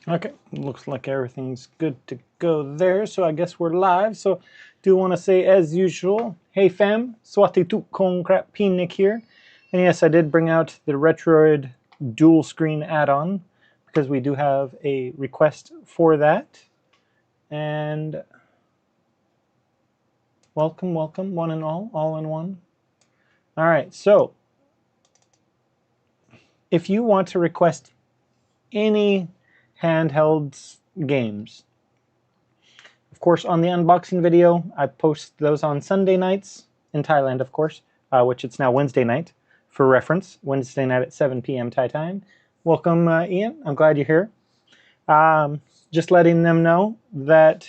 Okay, looks like everything's good to go there, so I guess we're live. So do want to say, as usual, hey fam, swati tu kong crap pinik here. And yes, I did bring out the Retroid dual screen add-on because we do have a request for that. And welcome, welcome, one and all in one. All right, so if you want to request any handheld games, of course, on the unboxing video, I post those on Sunday nights in Thailand, of course, which it's now Wednesday night for reference. Wednesday night at 7 p.m. Thai time. Welcome, Ian. I'm glad you're here. Just letting them know that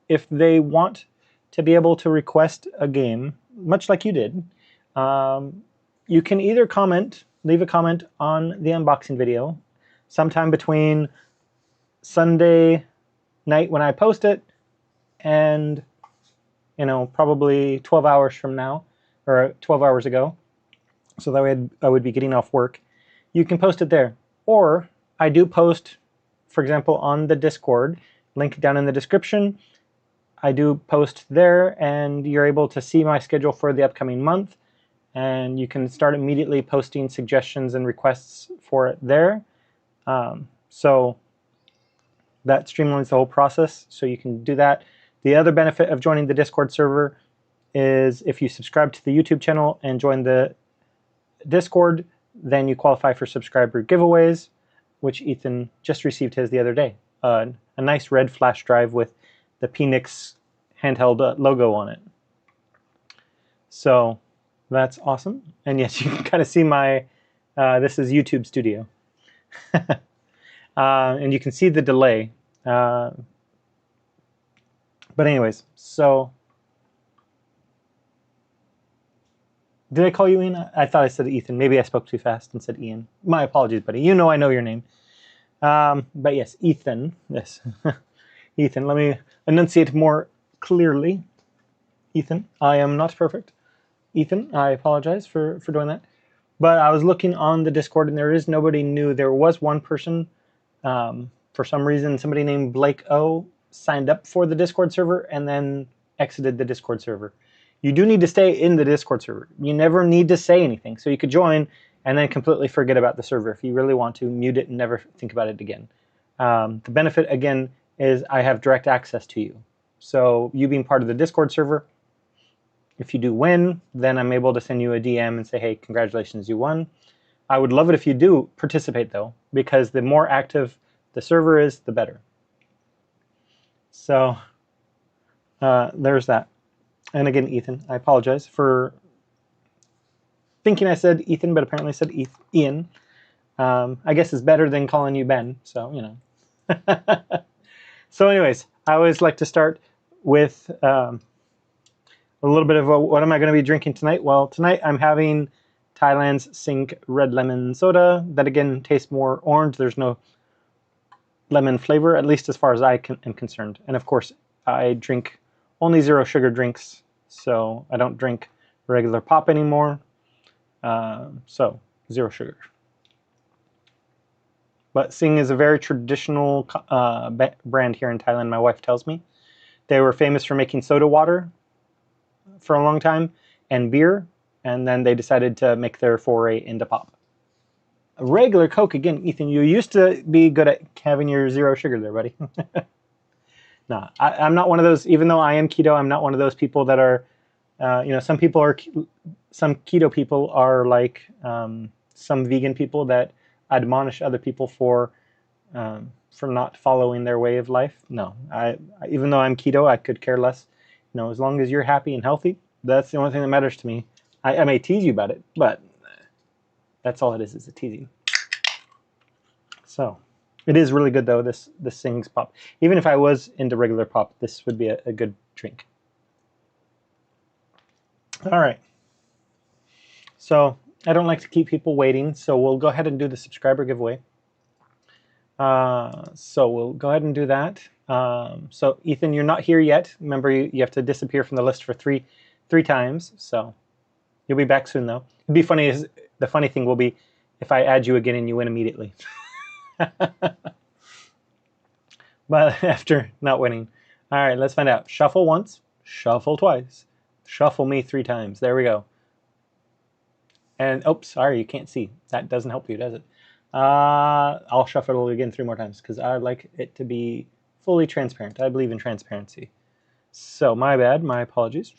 if they want to be able to request a game, much like you did, you can either leave a comment on the unboxing video sometime between Sunday night when I post it and probably 12 hours from now, or 12 hours ago, so that way I would be getting off work. You can post it there. Or I do post, for example, on the Discord, link down in the description. I do post there, and you're able to see my schedule for the upcoming month, and you can start immediately posting suggestions and requests for it there. So that streamlines the whole process, so you can do that. The other benefit of joining the Discord server is if you subscribe to the YouTube channel and join the Discord, then you qualify for subscriber giveaways, which Ethan just received his the other day. A nice red flash drive with the Phoenix handheld logo on it. So that's awesome. And yes, you can kind of see my, this is YouTube Studio. And you can see the delay. But anyways, so did I call you Ian? I thought I said Ethan. Maybe I spoke too fast and said Ian. My apologies, buddy. You know I know your name. But yes, Ethan. Yes. Ethan, let me enunciate more clearly. Ethan, I am not perfect. Ethan, I apologize for doing that. But I was looking on the Discord and there is nobody new. There was one person, for some reason, somebody named Blake O signed up for the Discord server and then exited the Discord server. You do need to stay in the Discord server. You never need to say anything. So you could join and then completely forget about the server. If you really want to, mute it and never think about it again. The benefit, again, is I have direct access to you. So you being part of the Discord server, if you do win, then I'm able to send you a DM and say, hey, congratulations, you won. I would love it if you do participate, though, because the more active the server is, the better. So there's that. And again, Ethan, I apologize for thinking I said Ethan, but apparently I said Ian. I guess it's better than calling you Ben, so, you know. So anyways, I always like to start with a little bit of what am I going to be drinking tonight? Well, tonight I'm having Thailand's Sink Red Lemon Soda. That again tastes more orange. There's no lemon flavor, at least as far as I am concerned. And of course, I drink only zero sugar drinks, so I don't drink regular pop anymore. So zero sugar. But Sing is a very traditional brand here in Thailand, my wife tells me. They were famous for making soda water for a long time and beer, and then they decided to make their foray into pop. A regular Coke, again, Ethan, you used to be good at having your zero sugar there, buddy. No, I'm not one of those, even though I am keto, I'm not one of those people that are, some keto people are like some vegan people that admonish other people for not following their way of life. No, even though I'm keto, I could care less. As long as you're happy and healthy, that's the only thing that matters to me. I may tease you about it, but that's all it is a teasing. So it is really good though, this Sing's pop. Even if I was into regular pop, this would be a good drink. All right. So I don't like to keep people waiting, so we'll go ahead and do the subscriber giveaway. So we'll go ahead and do that. So Ethan, you're not here yet. Remember, you have to disappear from the list for three times. So you'll be back soon, though. It'd be funny. The funny thing will be if I add you again and you win immediately. but after not winning. All right, let's find out. Shuffle once, shuffle twice, shuffle me 3 times. There we go. And, oops, sorry, you can't see. That doesn't help you, does it? I'll shuffle it again 3 more times because I like it to be fully transparent. I believe in transparency. So, my bad, my apologies.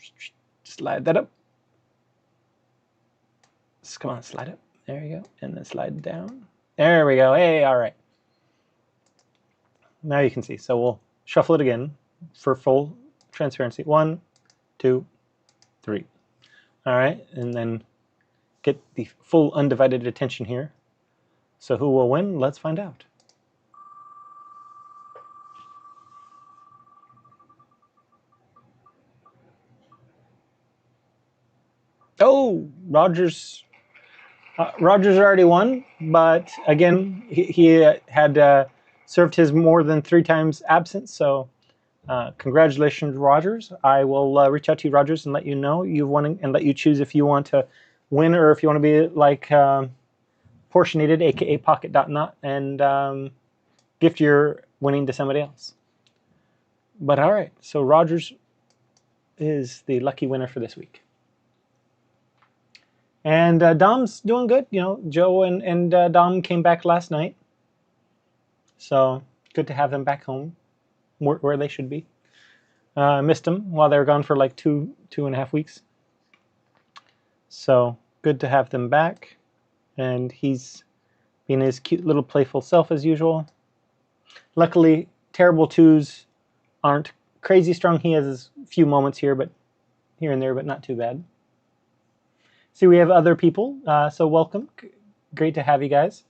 Slide that up. Come on, slide up. There you go. And then slide down. There we go. Hey, all right. Now you can see. So we'll shuffle it again for full transparency. 1, 2, 3. All right, and then get the full undivided attention here. So who will win? Let's find out. Oh, Rogers. Rogers already won, but again, he had served his more than 3 times absence. So congratulations, Rogers. I will reach out to you, Rogers, and let you know you've won, and let you choose if you want to win or if you want to be like portionated, aka Pocket.not, and gift your winning to somebody else. But all right, so Rogers is the lucky winner for this week. And Dom's doing good. You know, Joe and Dom came back last night. So good to have them back home where they should be. Missed them while they were gone for like 2.5 weeks. So good to have them back. And he's being his cute little playful self as usual. Luckily, Terrible 2s aren't crazy strong. He has a few moments here and there, but not too bad. See, we have other people, so welcome. Great to have you guys.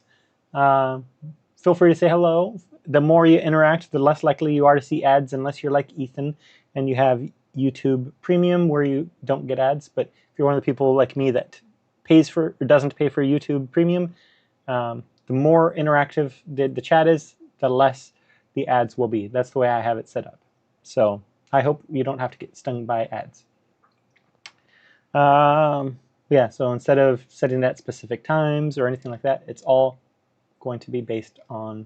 Feel free to say hello. The more you interact, the less likely you are to see ads, unless you're like Ethan and you have YouTube Premium where you don't get ads. But if you're one of the people like me that pays for or doesn't pay for YouTube Premium, the more interactive the chat is, the less the ads will be. That's the way I have it set up. So I hope you don't have to get stung by ads. Yeah, so instead of setting that specific times or anything like that, it's all going to be based on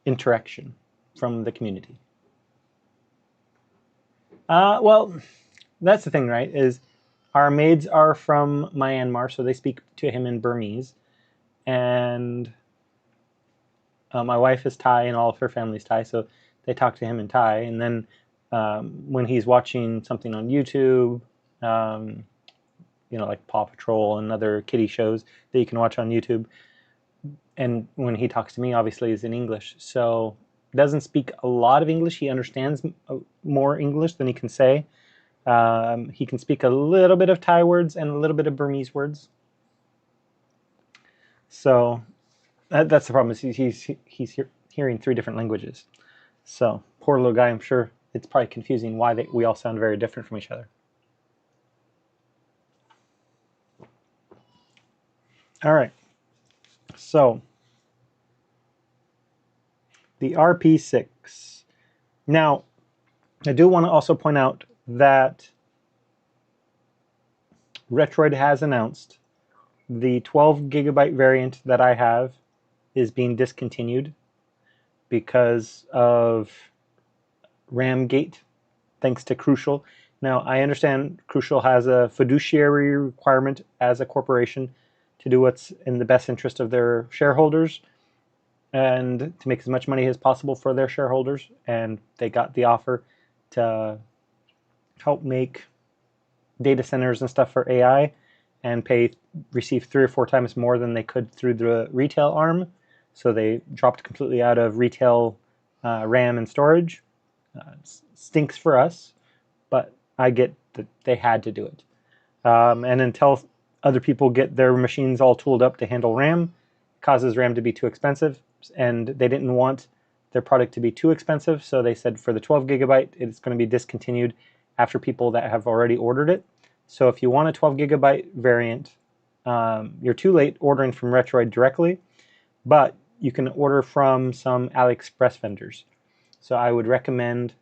interaction from the community. Well, that's the thing, right, is our maids are from Myanmar, so they speak to him in Burmese. And my wife is Thai and all of her family's Thai, so they talk to him in Thai. And then when he's watching something on YouTube, you know, like Paw Patrol and other kiddie shows that you can watch on YouTube. And when he talks to me, obviously, is in English. So doesn't speak a lot of English. He understands more English than he can say. He can speak a little bit of Thai words and a little bit of Burmese words. So that's the problem, is he's hearing 3 different languages. So poor little guy, I'm sure it's probably confusing why we all sound very different from each other. All right, so the RP6. Now, I do want to also point out that Retroid has announced the 12 gigabyte variant that I have is being discontinued because of RAM gate, thanks to Crucial. Now, I understand Crucial has a fiduciary requirement as a corporation to do what's in the best interest of their shareholders and to make as much money as possible for their shareholders. And they got the offer to help make data centers and stuff for AI and receive 3 or 4 times more than they could through the retail arm. So they dropped completely out of retail RAM and storage. Stinks for us, but I get that they had to do it. And until other people get their machines all tooled up to handle RAM, it causes RAM to be too expensive, and they didn't want their product to be too expensive, so they said for the 12 gigabyte, it's going to be discontinued after people that have already ordered it. So if you want a 12 gigabyte variant, you're too late ordering from Retroid directly, but you can order from some AliExpress vendors. So I would recommend,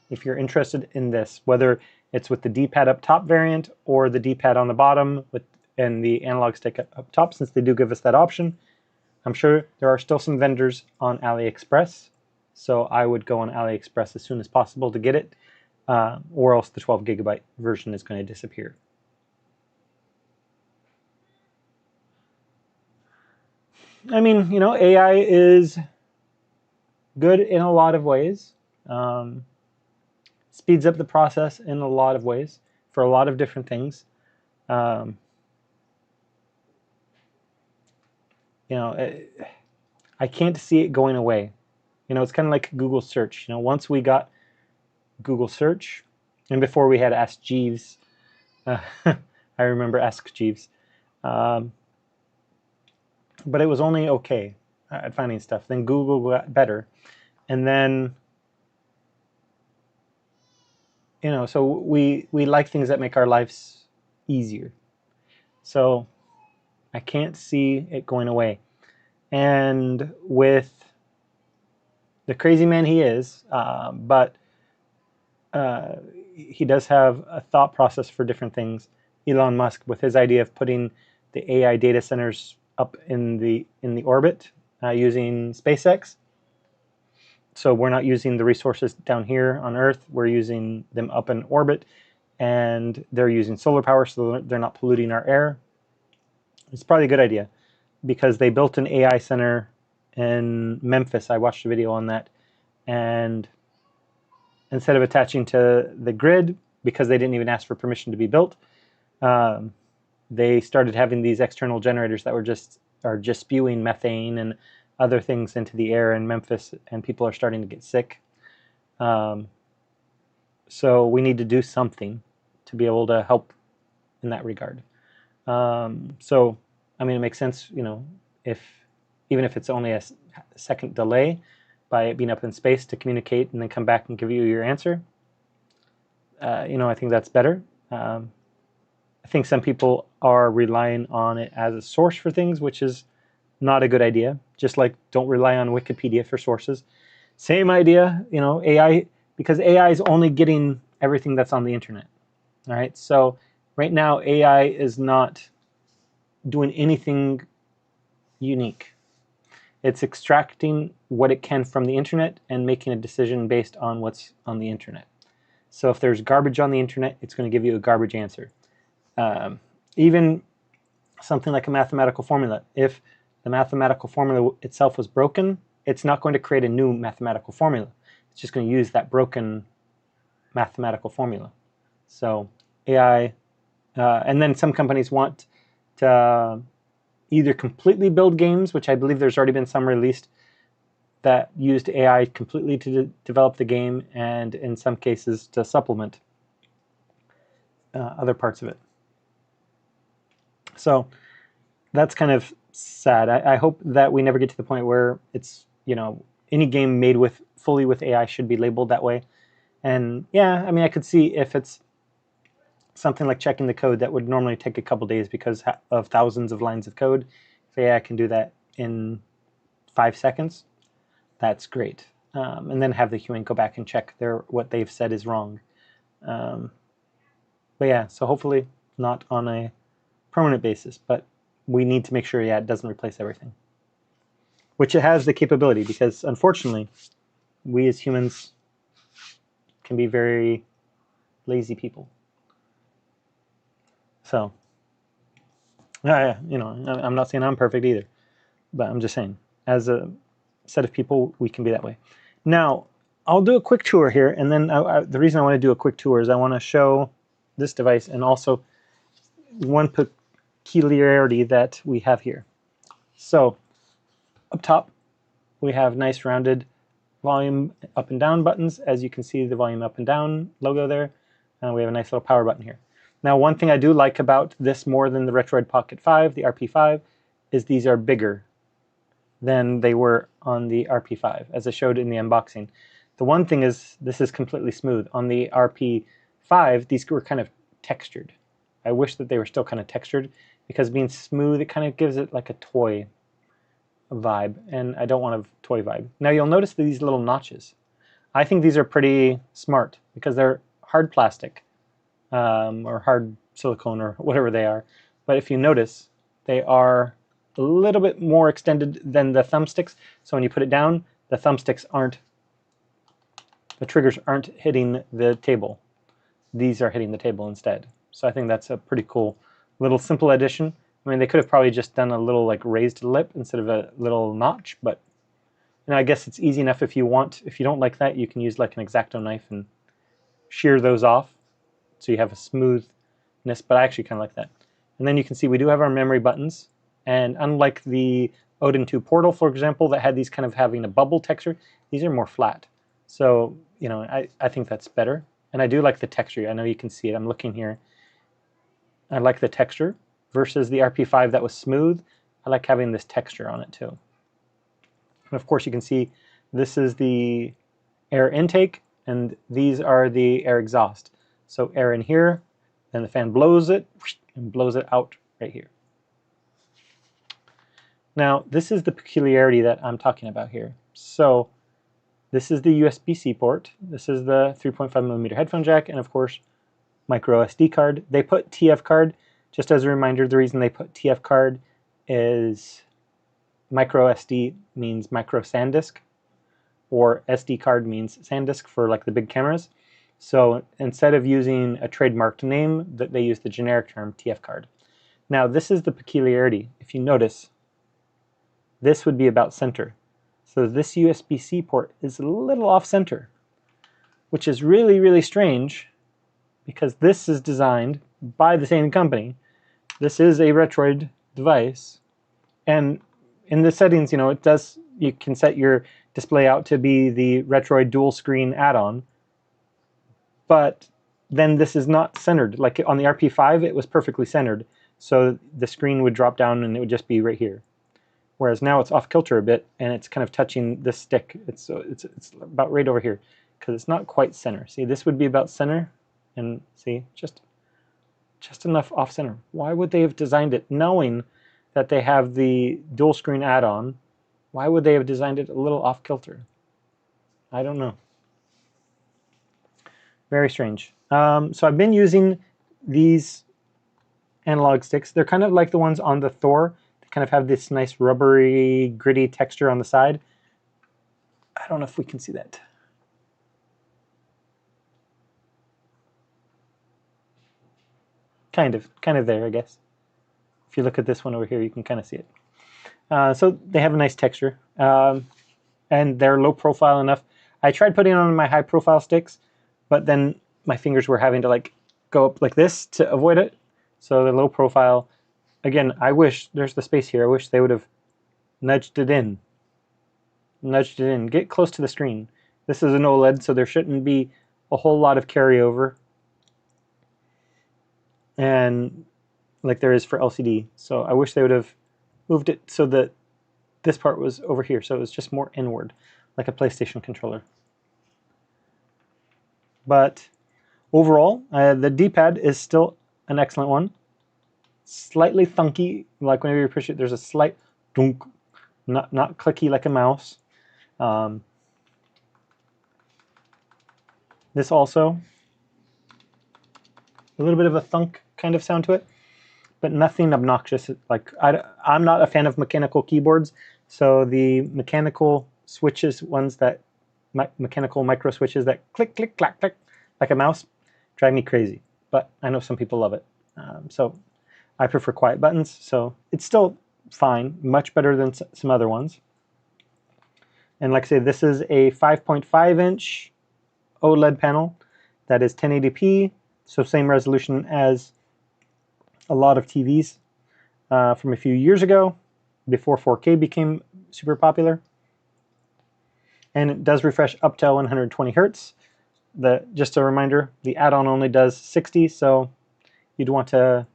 if you're interested in this, whether it's with the D-pad up top variant or the D-pad on the bottom and the analog stick up top, since they do give us that option, I'm sure there are still some vendors on AliExpress, so I would go on AliExpress as soon as possible to get it, or else the 12 gigabyte version is going to disappear. I mean, you know, AI is good in a lot of ways. Speeds up the process in a lot of ways for a lot of different things. You know, I can't see it going away. You know, it's kind of like Google search. You know, once we got Google search, and before we had Ask Jeeves, I remember Ask Jeeves, but it was only okay at finding stuff. Then Google got better, and then, you know, so we like things that make our lives easier. So I can't see it going away. And with the crazy man he is, but he does have a thought process for different things. Elon Musk, with his idea of putting the AI data centers up in the orbit using SpaceX. So we're not using the resources down here on Earth. We're using them up in orbit, and they're using solar power, so they're not polluting our air. It's probably a good idea because they built an AI center in Memphis. I watched a video on that, and instead of attaching to the grid, because they didn't even ask for permission to be built, they started having these external generators that are just spewing methane and other things into the air in Memphis, and people are starting to get sick. So we need to do something to be able to help in that regard. So, I mean, it makes sense, you know, even if it's only a second delay by it being up in space to communicate and then come back and give you your answer. You know, I think that's better. I think some people are relying on it as a source for things, which is not a good idea. Just like don't rely on Wikipedia for sources. Same idea, you know, AI, because AI is only getting everything that's on the internet. All right, so right now AI is not doing anything unique. It's extracting what it can from the internet and making a decision based on what's on the internet. So if there's garbage on the internet, it's going to give you a garbage answer. Even something like a mathematical formula, if the mathematical formula itself was broken, it's not going to create a new mathematical formula. It's just going to use that broken mathematical formula. So AI, and then some companies want to either completely build games, which I believe there's already been some released that used AI completely to develop the game, and in some cases to supplement other parts of it. So that's kind of sad. I hope that we never get to the point where it's, you know, any game made fully with AI should be labeled that way. And yeah, I mean, I could see if it's something like checking the code that would normally take a couple days because of thousands of lines of code. If AI can do that in 5 seconds, that's great. And then have the human go back and check what they've said is wrong. But yeah, so hopefully not on a permanent basis, but we need to make sure, yeah, it doesn't replace everything. Which it has the capability, because unfortunately, we as humans can be very lazy people. So, you know, I'm not saying I'm perfect either, but I'm just saying, as a set of people, we can be that way. Now, I'll do a quick tour here, and then the reason I want to do a quick tour is I want to show this device and also one peculiarity that we have here. So, up top, we have nice rounded volume up and down buttons. As you can see, the volume up and down logo there. And we have a nice little power button here. Now, one thing I do like about this more than the Retroid Pocket 5, the RP5, is these are bigger than they were on the RP5, as I showed in the unboxing. The one thing is, this is completely smooth. On the RP5, these were kind of textured. I wish that they were still kind of textured, because being smooth, it kind of gives it like a toy vibe, and I don't want a toy vibe. Now, you'll notice these little notches. I think these are pretty smart, because they're hard plastic, or hard silicone, or whatever they are. But if you notice, they are a little bit more extended than the thumbsticks. So when you put it down, the thumbsticks aren't, the triggers aren't hitting the table. These are hitting the table instead. So I think that's a pretty cool little simple addition. I mean, they could have probably just done a little like raised lip instead of a little notch, but you know, I guess it's easy enough if you want. If you don't like that, you can use like an X-Acto knife and shear those off so you have a smoothness, but I actually kind of like that. And then you can see we do have our memory buttons, and unlike the Odin 2 Portal, for example, that had these kind of having a bubble texture, these are more flat. So, you know, I think that's better. And I do like the texture. I know you can see it. I'm looking here. I like the texture versus the RP5 that was smooth. I like having this texture on it too. And of course you can see this is the air intake and these are the air exhaust. So air in here, then the fan blows it and blows it out right here. Now this is the peculiarity that I'm talking about here. So this is the USB-C port. This is the 3.5mm headphone jack, and of course micro SD card. They put TF card, just as a reminder, the reason they put TF card is micro SD means micro SanDisk, or SD card means SanDisk for like the big cameras. So instead of using a trademarked name, that they use the generic term TF card. Now this is the peculiarity. If you notice, this would be about center. So this USB-C port is a little off center, which is really, really strange because this is designed by the same company. This is a Retroid device, and in the settings, you know, it does, you can set your display out to be the Retroid dual screen add-on, but then this is not centered. Like on the RP5, it was perfectly centered, so the screen would drop down and it would just be right here. Whereas now it's off kilter a bit and it's kind of touching this stick. It's about right over here because it's not quite center. See, this would be about center, and see, just enough off center. Why would they have designed it knowing that they have the dual screen add-on? Why would they have designed it a little off kilter? I don't know. Very strange. So I've been using these analog sticks. They're kind of like the ones on the Thor. They kind of have this nice rubbery, gritty texture on the side. I don't know if we can see that. Kind of there, I guess. If you look at this one over here, you can kind of see it. So they have a nice texture, and they're low profile enough. I tried putting on my high profile sticks, but then my fingers were having to like go up like this to avoid it. So they're low profile. Again, I wish, there's the space here, I wish they would have nudged it in. Get close to the screen. This is an OLED, so there shouldn't be a whole lot of carryover, and like there is for LCD. So I wish they would have moved it so that this part was over here, so it was just more inward, like a PlayStation controller. But overall, the D-pad is still an excellent one. Slightly thunky, like whenever you push it, there's a slight dunk, not clicky like a mouse. This also, a little bit of a thunk kind of sound to it, but nothing obnoxious. Like I'm not a fan of mechanical keyboards, so the mechanical switches, ones that mechanical micro switches that click, click, clack, click like a mouse, drive me crazy. But I know some people love it. So I prefer quiet buttons, so it's still fine, much better than some other ones. And like I say, this is a 5.5-inch OLED panel that is 1080p, so same resolution as a lot of TVs from a few years ago, before 4K became super popular. And it does refresh up to 120 Hertz. Just a reminder, the add-on only does 60, so you'd want to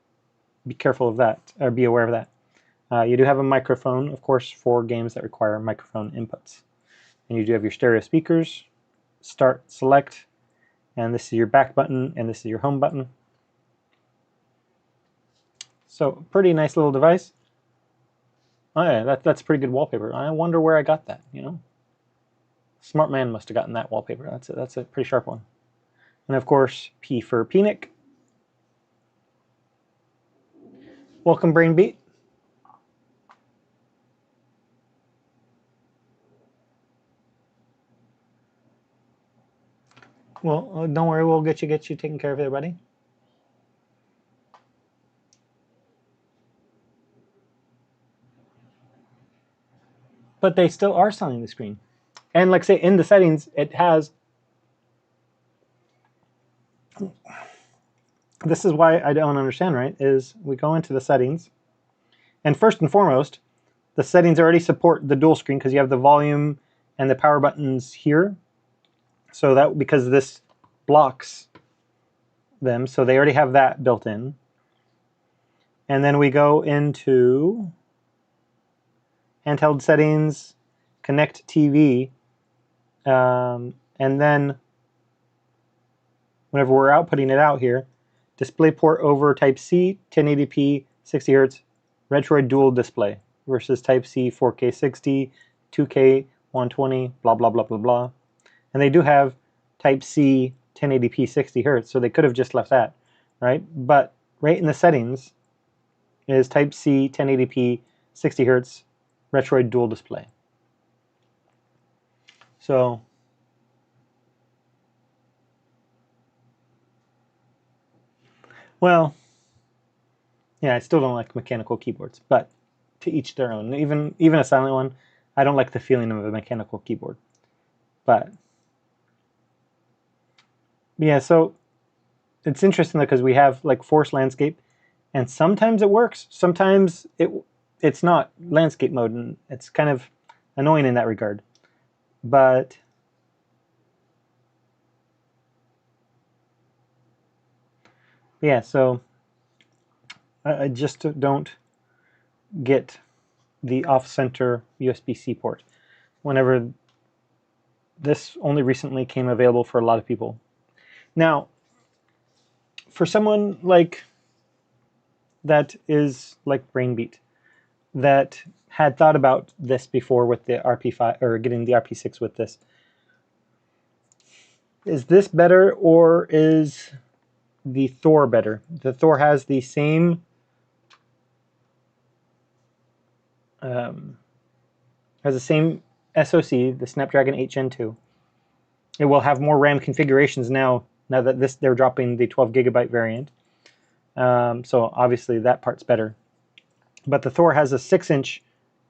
be careful of that, or be aware of that. You do have a microphone, of course, for games that require microphone inputs. And you do have your stereo speakers, start, select, and this is your back button, and this is your home button. So pretty nice little device. Oh yeah, that's pretty good wallpaper. I wonder where I got that, you know? Smart man must have gotten that wallpaper. That's a pretty sharp one. And of course, P for Penic. Welcome, Brain Beat. Well, don't worry, we'll get you taken care of there, buddy. But they still are selling the screen. And like say in the settings, it has, this is why I don't understand, right, is we go into the settings, and first and foremost, the settings already support the dual screen because you have the volume and the power buttons here. So that, because this blocks them, so they already have that built in. And then we go into handheld settings, connect TV, and then whenever we're outputting it out here, display port over Type-C, 1080p, 60 Hz, Retroid dual display versus Type-C, 4K 60, 2K 120, blah, blah, blah, blah, blah. And they do have Type-C, 1080p, 60 Hz, so they could have just left that, right? But right in the settings is Type-C, 1080p, 60 Hz, Retroid dual display. So well, yeah, I still don't like mechanical keyboards, but to each their own. Even a silent one, I don't like the feeling of a mechanical keyboard. But yeah, so it's interesting though, because we have like force landscape, and sometimes it works, sometimes it's not landscape mode, and it's kind of annoying in that regard. But yeah, so I just don't get the off-center USB-C port whenever this only recently came available for a lot of people. Now, for someone like that is like Brainbeat, that had thought about this before with the RP5 or getting the RP6 with this, is this better or is the Thor better? The Thor has the same SoC, the Snapdragon 8 Gen 2. It will have more RAM configurations now that they're dropping the 12 gigabyte variant. So obviously that part's better. But the Thor has a 6-inch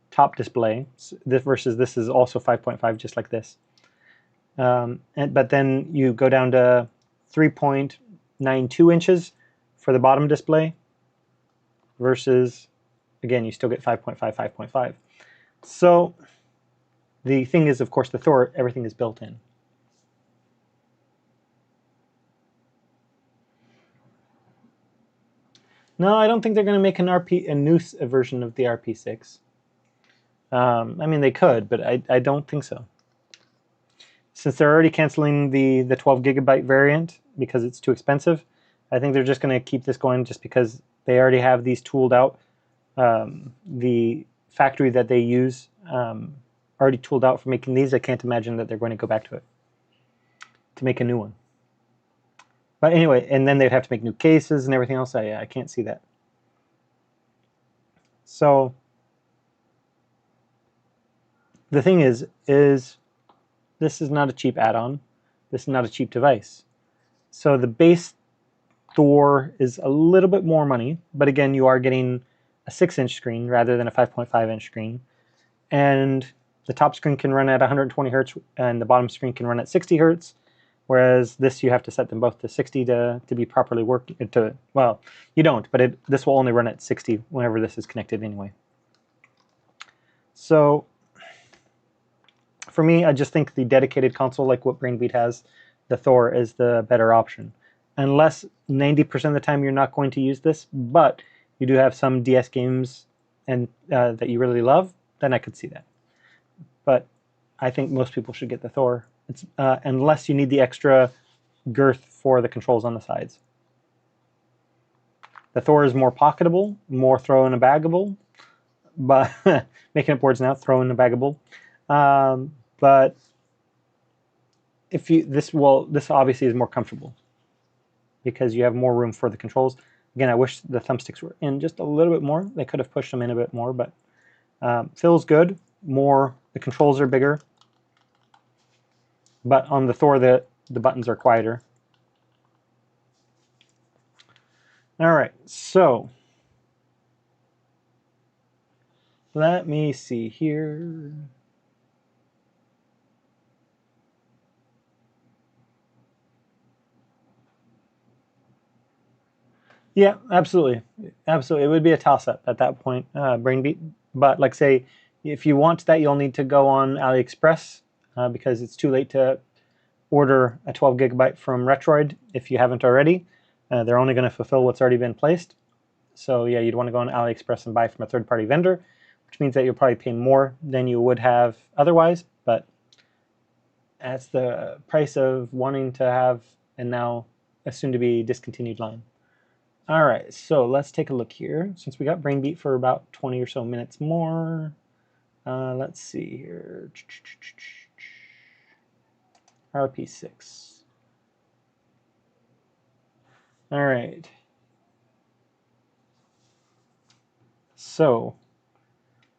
top display, versus this is also 5.5, just like this. But then you go down to 3.92 inches for the bottom display, versus, again, you still get 5.5, 5.5. So the thing is, of course, the Thor, everything is built in. No, I don't think they're going to make a new version of the RP6. I mean, they could, but I don't think so. Since they're already canceling the 12 gigabyte variant because it's too expensive, I think they're just going to keep this going just because they already have these tooled out. The factory that they use already tooled out for making these. I can't imagine that they're going to go back to it to make a new one. But anyway, and then they'd have to make new cases and everything else. I can't see that. So the thing is this is not a cheap add-on. This is not a cheap device. So the base Thor is a little bit more money, but again, you are getting a 6-inch screen rather than a 5.5-inch screen. And the top screen can run at 120 Hertz and the bottom screen can run at 60 Hertz. Whereas this, you have to set them both to 60 to be properly working. Well, you don't, but this will only run at 60 whenever this is connected anyway. So for me, I just think the dedicated console, like what Brainbeat has, the Thor is the better option. Unless 90% of the time you're not going to use this, but you do have some DS games and that you really love, then I could see that. But I think most people should get the Thor. It's, unless you need the extra girth for the controls on the sides. The Thor is more pocketable, more throw in a bagable, but making up words now, throw in a bagable. But if you this obviously is more comfortable because you have more room for the controls. Again, I wish the thumbsticks were in just a little bit more. They could have pushed them in a bit more, but feels good. The controls are bigger. But on the Thor, the buttons are quieter. All right, so let me see here. Yeah, absolutely. Absolutely. It would be a toss-up at that point, Brainbeat. But like say, if you want that, you'll need to go on AliExpress because it's too late to order a 12 gigabyte from Retroid if you haven't already. They're only going to fulfill what's already been placed. So yeah, you'd want to go on AliExpress and buy from a third-party vendor, which means that you'll probably pay more than you would have otherwise. But that's the price of wanting to have and now a soon-to-be discontinued line. All right, so let's take a look here. Since we got Brainbeat for about 20 or so minutes more, let's see here. RP6. All right. So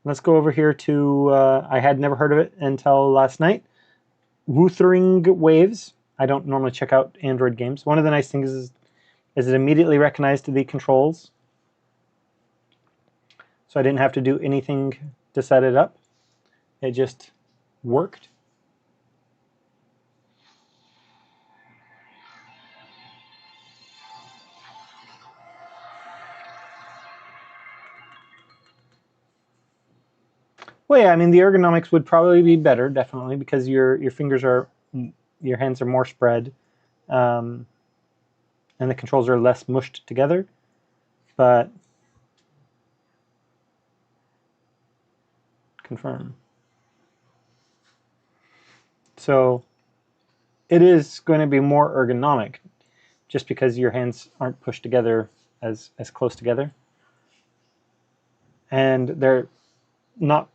let's go over here to, I had never heard of it until last night. Wuthering Waves. I don't normally check out Android games. One of the nice things is it immediately recognized the controls. So I didn't have to do anything to set it up. It just worked. Well, yeah, I mean the ergonomics would probably be better, definitely, because your hands are more spread, and the controls are less mushed together. But confirm. So it is going to be more ergonomic, just because your hands aren't pushed together as close together, and they're not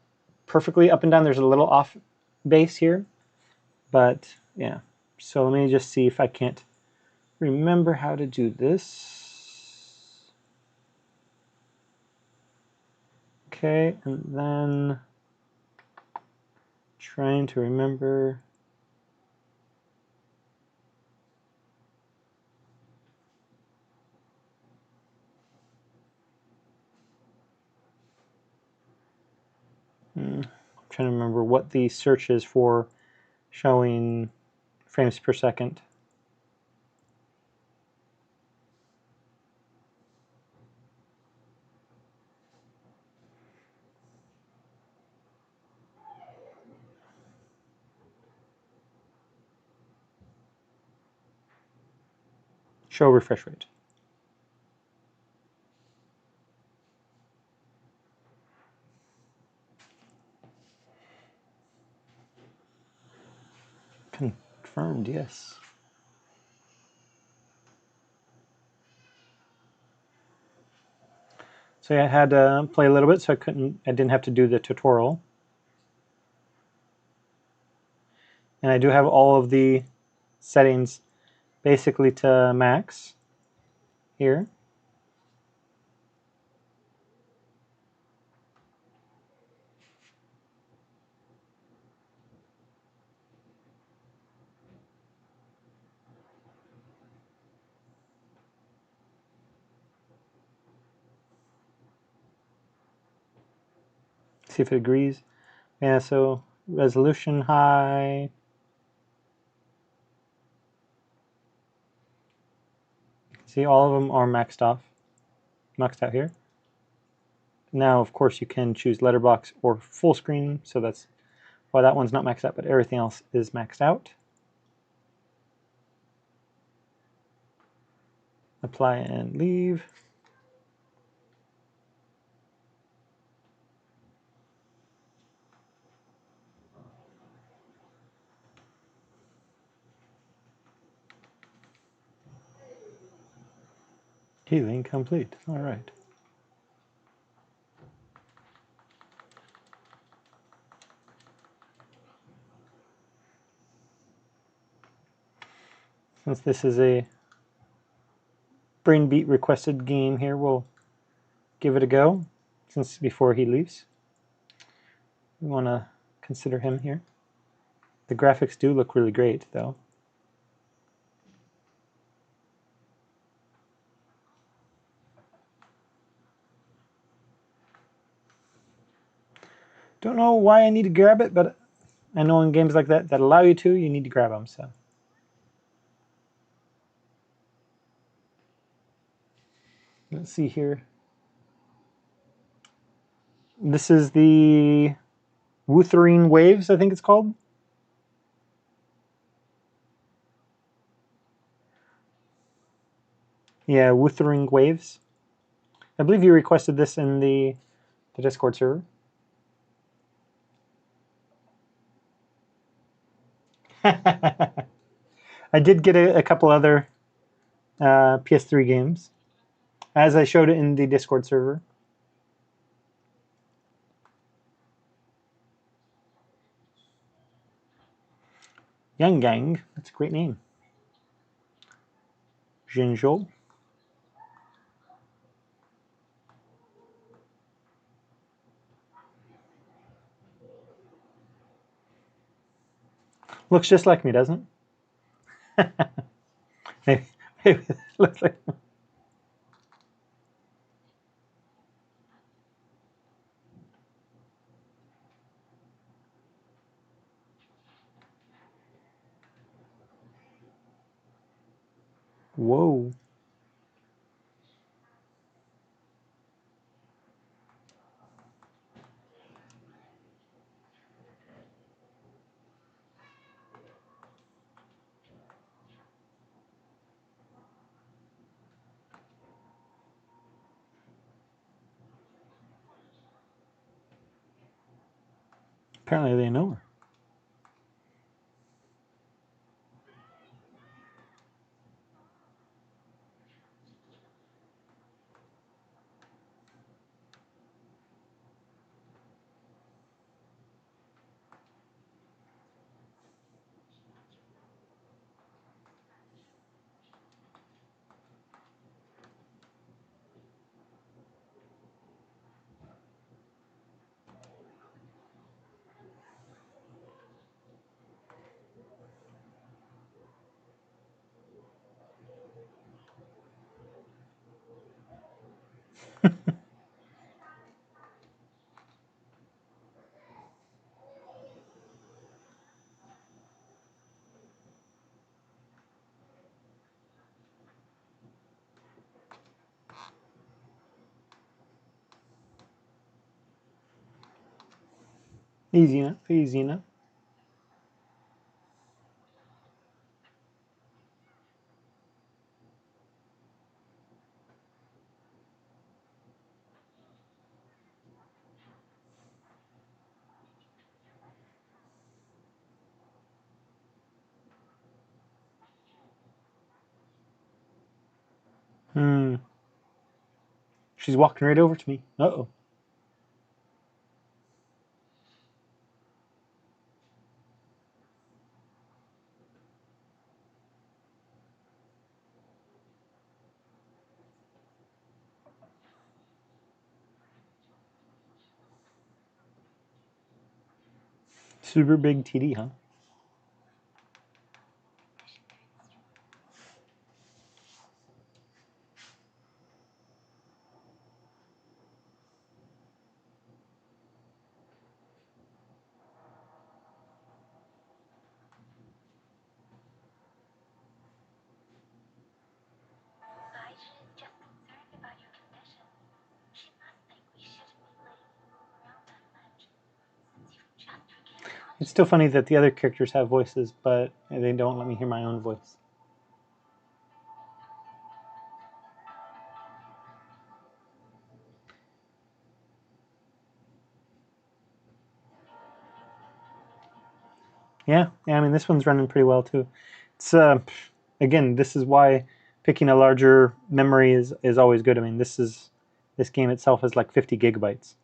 perfectly up and down. There's a little off base here, but yeah. So let me just see if I can't remember how to do this. Okay, and then trying to remember. I'm trying to remember what the search is for showing frames per second. Show refresh rate. Confirmed, yes. So I had to play a little bit, so I didn't have to do the tutorial. And I do have all of the settings basically to max here. See if it agrees. Yeah, so resolution high. See, all of them are maxed out here. Now, of course, you can choose letterbox or full screen, so that's why that one's not maxed out, but everything else is maxed out. Apply and leave. Healing complete. All right. Since this is a Brainbeat requested game here, we'll give it a go since before he leaves. We want to consider him here. The graphics do look really great, though. Don't know why I need to grab it, but I know in games like that allow you to, you need to grab them. So let's see here. This is the Wuthering Waves, I think it's called. Yeah, Wuthering Waves. I believe you requested this in the Discord server. I did get a couple other PS3 games, as I showed it in the Discord server. Young Gang, that's a great name. Jinzhou. Looks just like me, doesn't it? maybe it looks like. Whoa. Apparently they know her. Easy enough, easy enough. Hmm. She's walking right over to me. Uh-oh. Super big TD, huh? It's still funny that the other characters have voices, but they don't let me hear my own voice. Yeah, I mean, this one's running pretty well too. It's again, this is why picking a larger memory is always good. I mean, this game itself is like 50 gigabytes,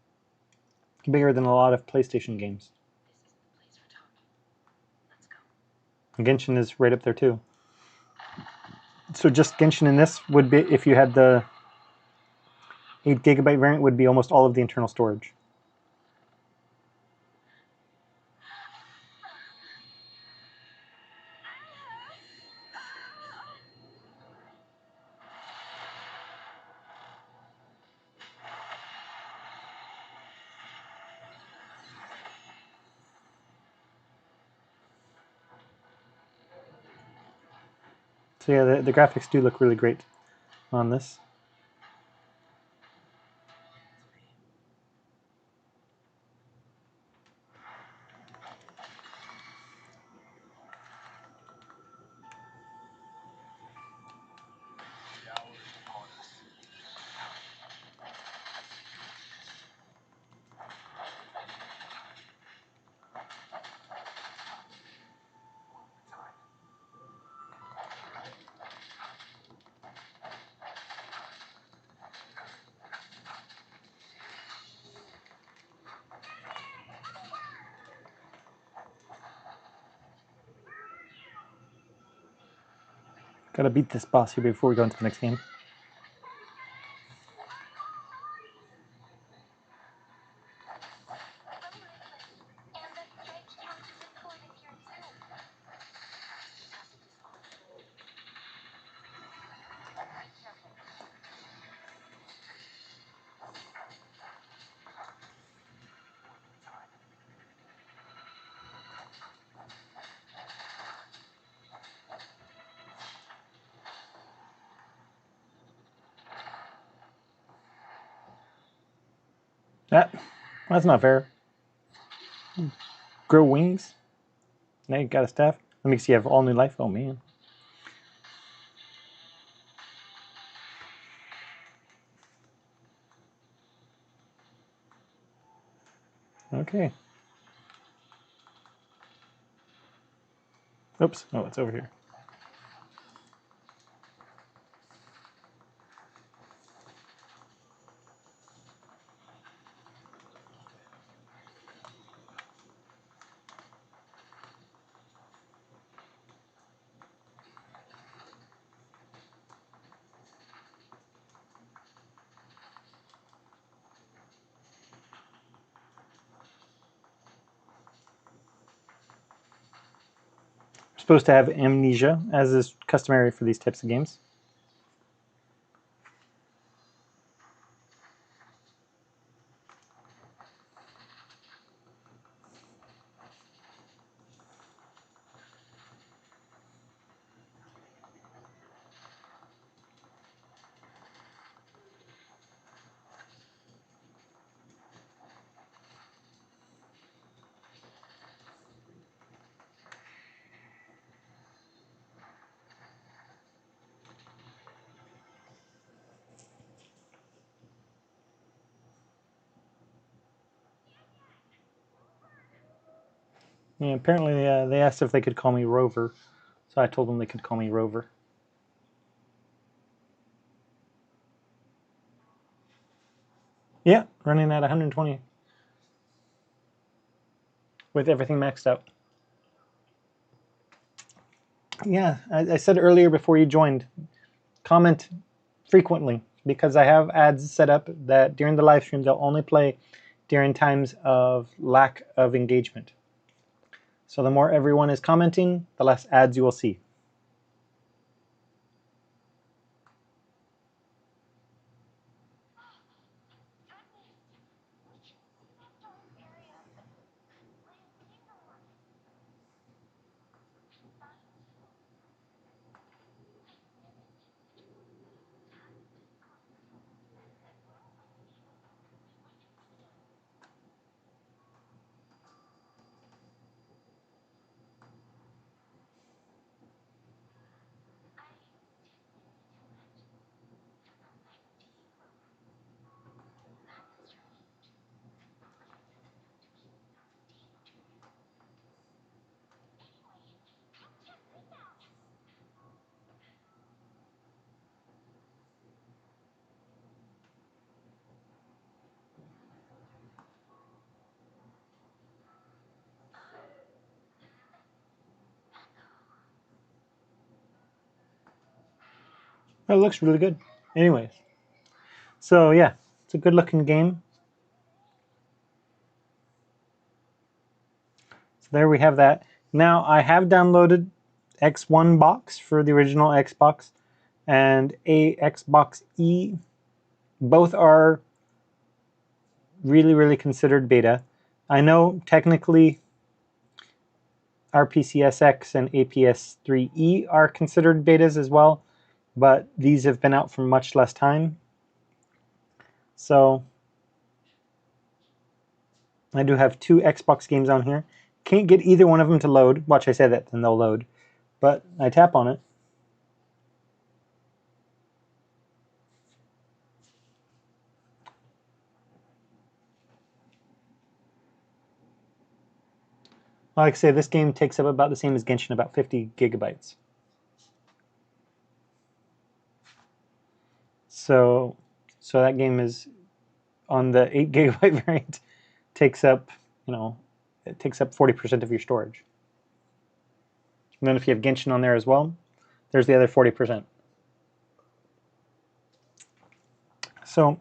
bigger than a lot of PlayStation games. Genshin is right up there too. So just Genshin in this would be, if you had the 8 gigabyte variant, would be almost all of the internal storage. So yeah, the graphics do look really great on this. Gotta beat this boss here before we go into the next game. That's not fair. Grow wings. Now you got a staff. That makes you have all new life. Oh man. Okay. Oops. Oh, it's over here. We're supposed to have amnesia, as is customary for these types of games. Yeah, apparently they asked if they could call me Rover, so I told them they could call me Rover. Yeah, running at 120 with everything maxed out. Yeah, I said earlier before you joined, comment frequently, because I have ads set up that during the live stream they'll only play during times of lack of engagement. So the more everyone is commenting, the less ads you will see. It looks really good. Anyways, so yeah, it's a good looking game. So there we have that. Now I have downloaded X1 box for the original Xbox and a Xbox E. Both are really considered beta. I know technically RPCSX and APS3E are considered betas as well, but these have been out for much less time. So I do have 2 Xbox games on here. Can't get either one of them to load. Watch, I say that, then they'll load. But I tap on it. Like I say, this game takes up about the same as Genshin, about 50 gigabytes. So that game is on the 8 gigabyte variant, takes up, it takes up 40% of your storage. And then if you have Genshin on there as well, there's the other 40%. So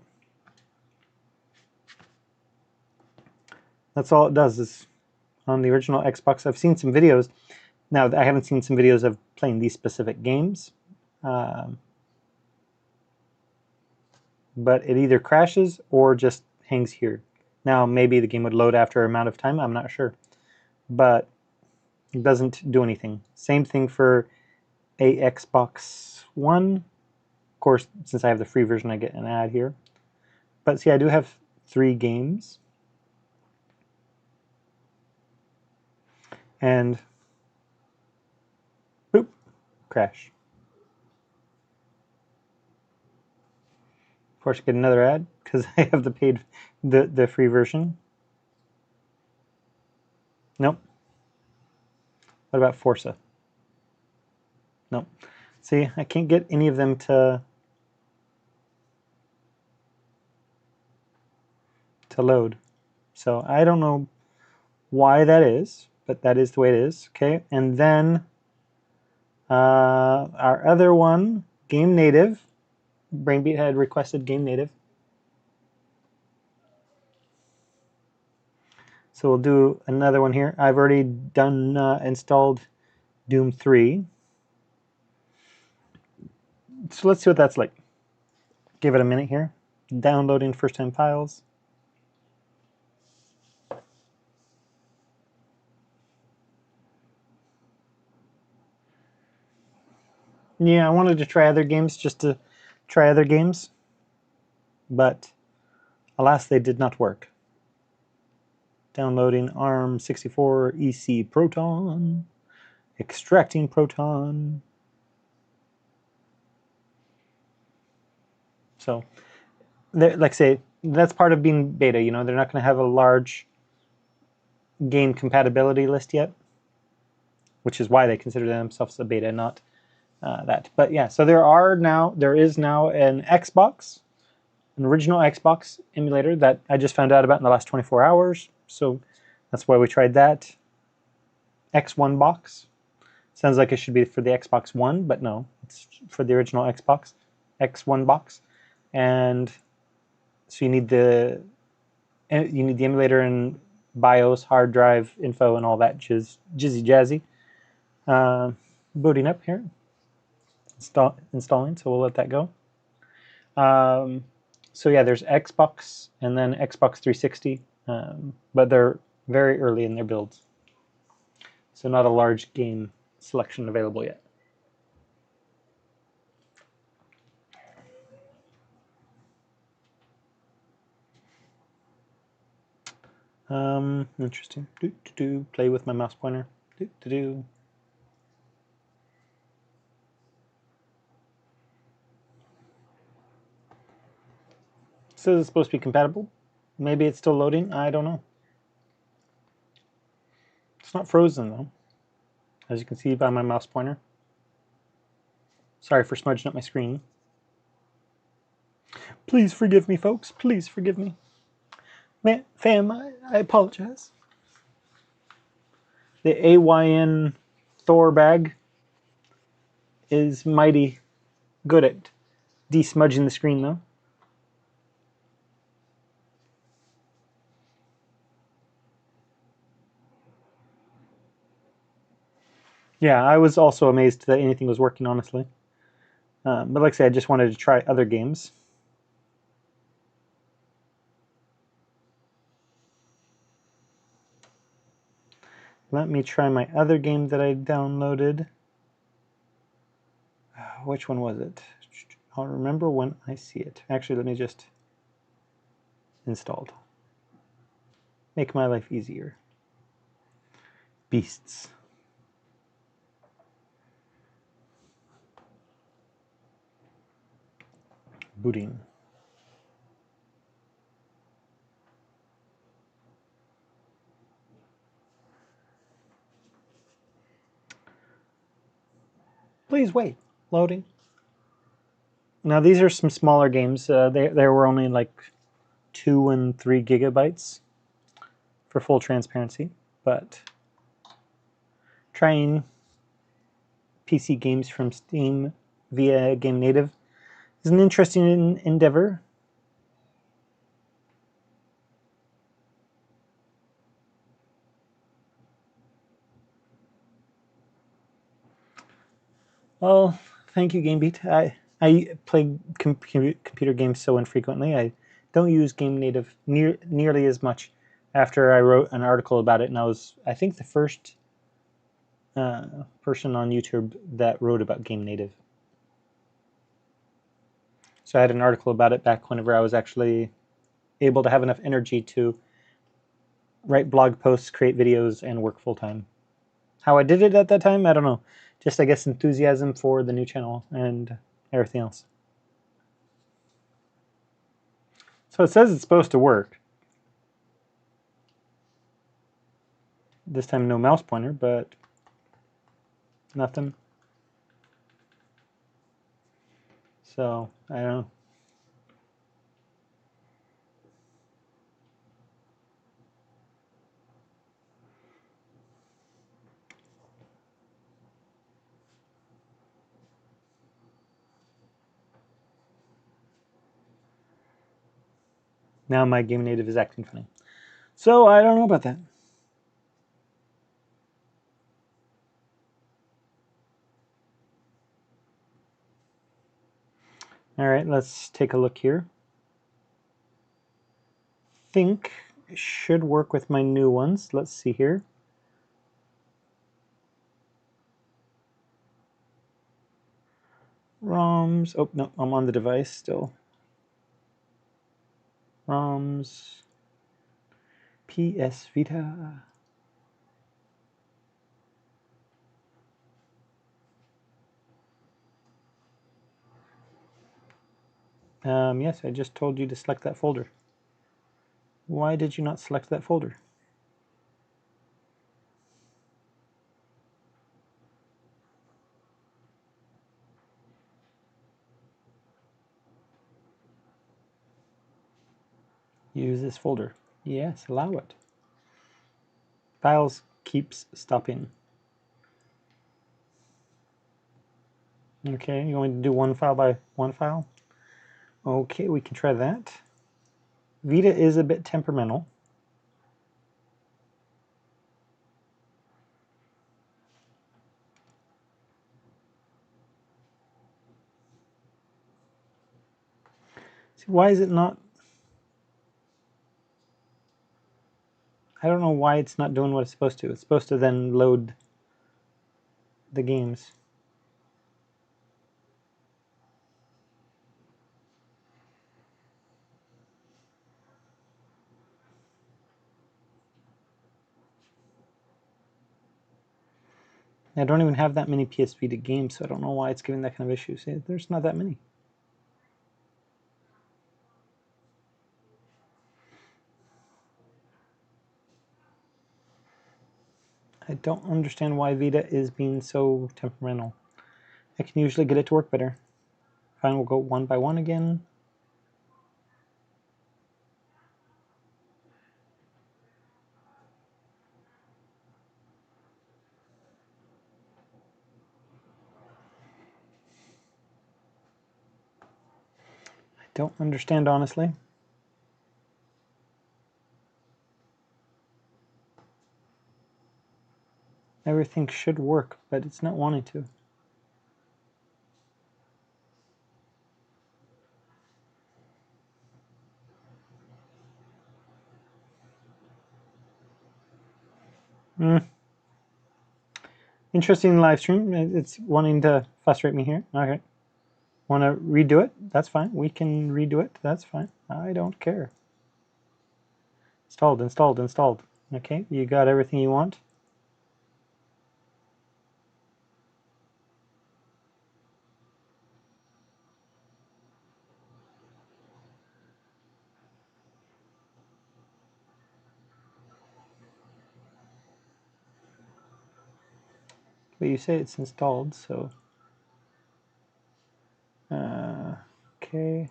that's all it does is on the original Xbox. I've seen some videos. Now, I haven't seen some videos of playing these specific games. But it either crashes or just hangs here. Now, maybe the game would load after an amount of time. I'm not sure. But it doesn't do anything. Same thing for a Xbox One. Of course, since I have the free version, I get an ad here. But see, I do have 3 games. And boop, crash. Of course, I get another ad because I have the free version. Nope. What about Forza? Nope. See, I can't get any of them to load. So I don't know why that is, but that is the way it is. Okay, and then our other one, Game Native. Brainbeat had requested Game Native. So we'll do another one here. I've already done installed Doom 3. So let's see what that's like. Give it a minute here. Downloading first-time files. Yeah, I wanted to try other games just to try other games, but alas, they did not work. Downloading ARM64 EC Proton, extracting Proton. So, like I say, that's part of being beta. They're not going to have a large game compatibility list yet, which is why they consider themselves a beta, not that. But yeah, so there is now an original Xbox emulator that I just found out about in the last 24 hours. So that's why we tried that. X1 box. Sounds like it should be for the Xbox One, but no, it's for the original Xbox X1 box. And so you need the emulator and BIOS, hard drive info, and all that jizzy jazzy. Booting up here. Installing, so we'll let that go. So yeah, there's Xbox and then Xbox 360, but they're very early in their builds. So not a large game selection available yet. Interesting. Play with my mouse pointer. Says it's supposed to be compatible. Maybe it's still loading. I don't know. It's not frozen though, as you can see by my mouse pointer. Sorry for smudging up my screen. Please forgive me, folks. Please forgive me. Man, fam, I apologize. The AYN Thor bag is mighty good at de-smudging the screen though. Yeah, I was also amazed that anything was working, honestly. But like I said, I just wanted to try other games. Let me try my other game that I downloaded. Which one was it? I'll remember when I see it. Actually, let me just installed. Make my life easier. Beasts. Booting. Please wait. Loading. Now these are some smaller games. They were only like 2 and 3 gigabytes for full transparency, but trying PC games from Steam via Game Native is an interesting endeavor. Well, thank you, GameBeat. I play computer games so infrequently. I don't use Game Native nearly as much after I wrote an article about it, and I was, I think, the first person on YouTube that wrote about Game Native. So I had an article about it back whenever I was actually able to have enough energy to write blog posts, create videos, and work full-time. How I did it at that time, I don't know. Just, I guess, enthusiasm for the new channel and everything else. So it says it's supposed to work. This time no mouse pointer, but nothing. So, I don't know. Now my Game Native is acting funny. So I don't know about that. All right, let's take a look here. Think it should work with my new ones. Let's see here. ROMs. Oh, no, I'm on the device still. ROMs. PS Vita. Yes, I just told you to select that folder. Why did you not select that folder? Use this folder. Yes, allow it. Files keeps stopping. Okay, you want me to do one file by one file? Okay, we can try that. Vita is a bit temperamental. See, why is it not? I don't know why it's not doing what it's supposed to. It's supposed to then load the games. I don't even have that many PS Vita games, so I don't know why it's giving that kind of issue. See, there's not that many. I don't understand why Vita is being so temperamental. I can usually get it to work better. Fine, we'll go one by one again. I don't understand, honestly. Everything should work, but it's not wanting to. Interesting live stream. It's wanting to frustrate me here. Okay. Want to redo it? That's fine. We can redo it. That's fine. I don't care. Installed, installed, installed. Okay, you got everything you want. But you say it's installed, so okay.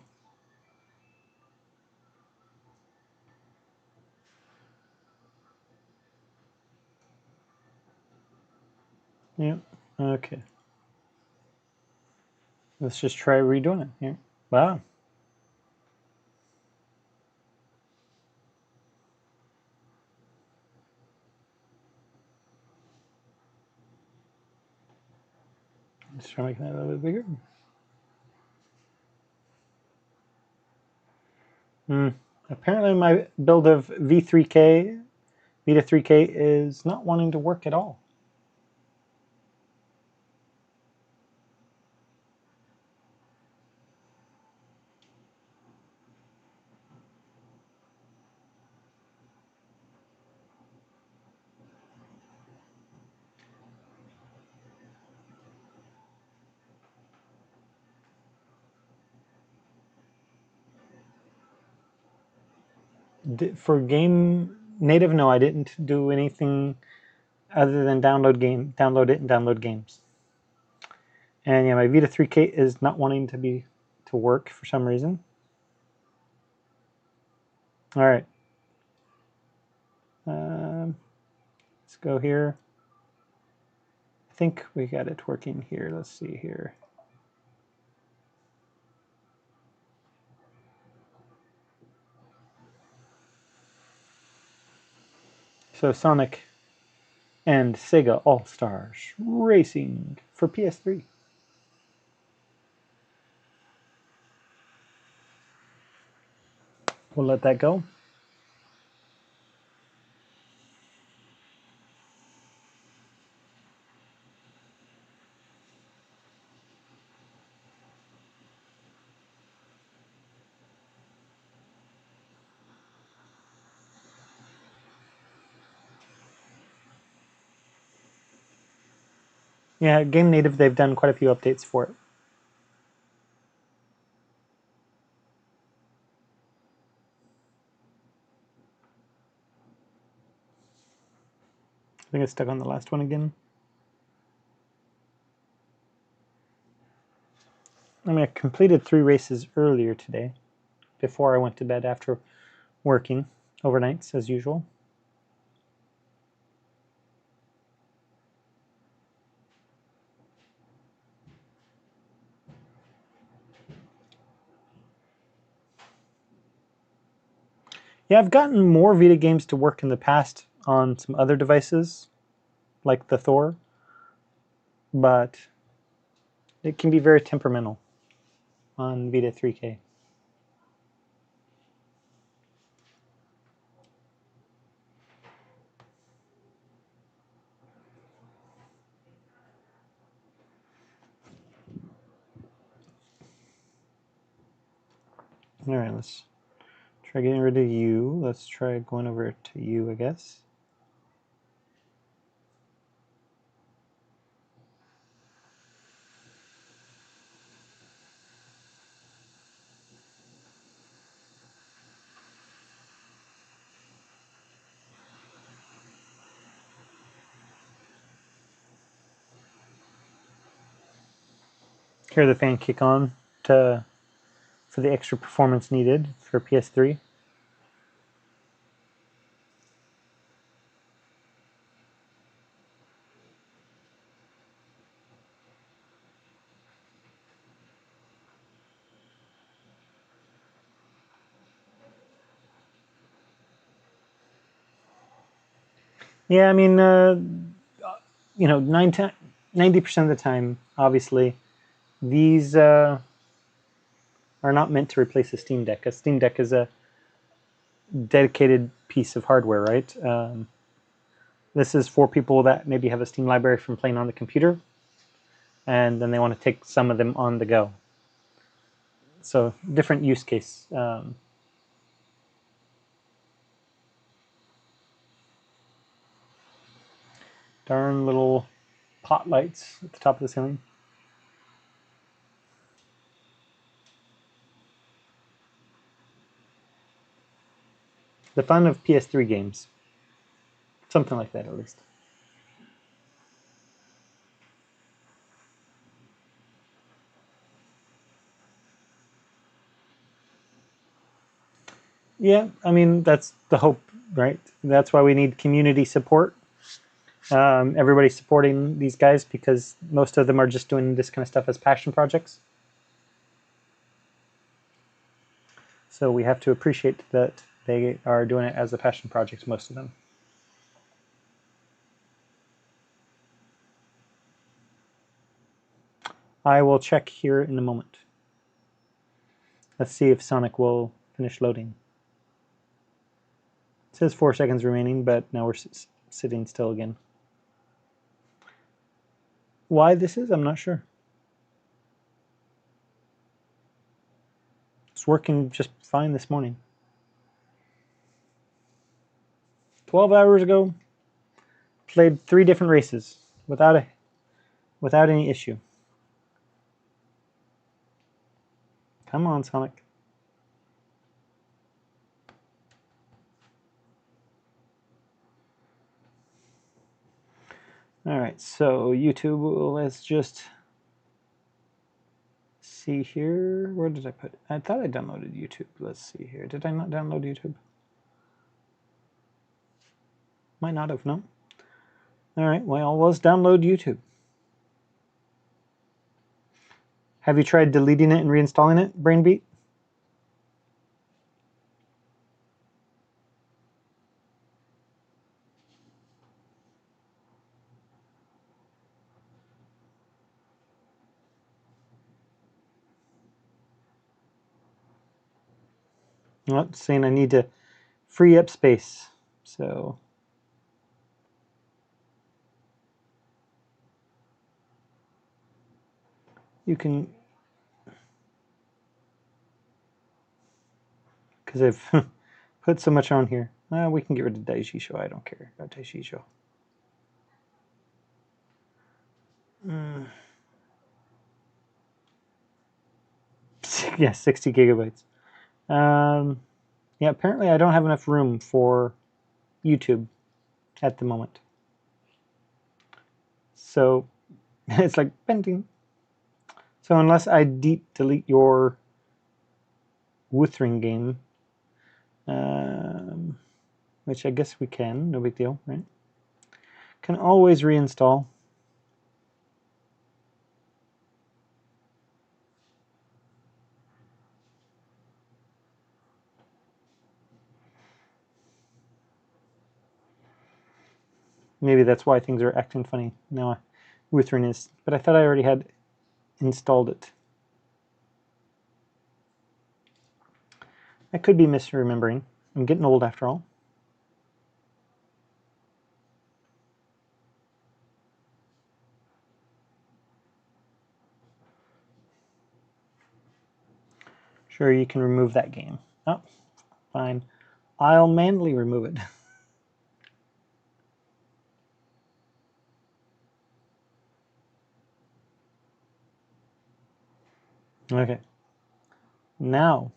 Yep. Okay. Let's just try redoing it here. Wow. Let's try making that a little bit bigger. Apparently my build of V3K, Vita 3K is not wanting to work at all. For game native, no, I didn't do anything other than download it and download games. And yeah, my Vita 3K is not wanting to work for some reason. All right. Let's go here. I think we got it working here. Let's see here. So Sonic and Sega All-Stars Racing for PS3. We'll let that go. Yeah, Game Native, they've done quite a few updates for it. I think it's stuck on the last one again. I mean, I completed 3 races earlier today, before I went to bed after working overnights, as usual. Yeah, I've gotten more Vita games to work in the past on some other devices, like the Thor, but it can be very temperamental on Vita 3K. All right, let's try getting rid of you. Let's try going over to you, I guess. Hear the fan kick on for the extra performance needed for PS3. Yeah, I mean, 90% of the time, obviously, these are not meant to replace a Steam Deck. A Steam Deck is a dedicated piece of hardware, right? This is for people that maybe have a Steam library from playing on the computer, and then they want to take some of them on the go. So different use case. Darn little pot lights at the top of the ceiling. The fun of PS3 games. Something like that, at least. Yeah, I mean, that's the hope, right? That's why we need community support. Everybody's supporting these guys because most of them are just doing this kind of stuff as passion projects. So we have to appreciate that they are doing it as a passion project, most of them. I will check here in a moment. Let's see if Sonic will finish loading. It says 4 seconds remaining, but now we're sitting still again. Why this is, I'm not sure. It's working just fine this morning. 12 hours ago, played 3 different races without any issue. Come on, Sonic. All right, so YouTube, let's just see here. Where did I put it? I thought I downloaded YouTube. Let's see here. Did I not download YouTube? Might not have, no. All right, well, let's download YouTube. Have you tried deleting it and reinstalling it, Brainbeat? Well, it's saying I need to free up space, so you can, because I've put so much on here. We can get rid of Daiji Show. I don't care about Daiji Show. Yeah, 60 gigabytes. Yeah, apparently I don't have enough room for YouTube at the moment. So it's like bending. So unless I delete your Wuthering game, which I guess we can, no big deal, right? Can always reinstall. Maybe that's why things are acting funny now. Wuthering is, but I thought I already had installed it. I could be misremembering. I'm getting old after all. Sure, you can remove that game. Oh, fine. I'll manually remove it. Okay. Now,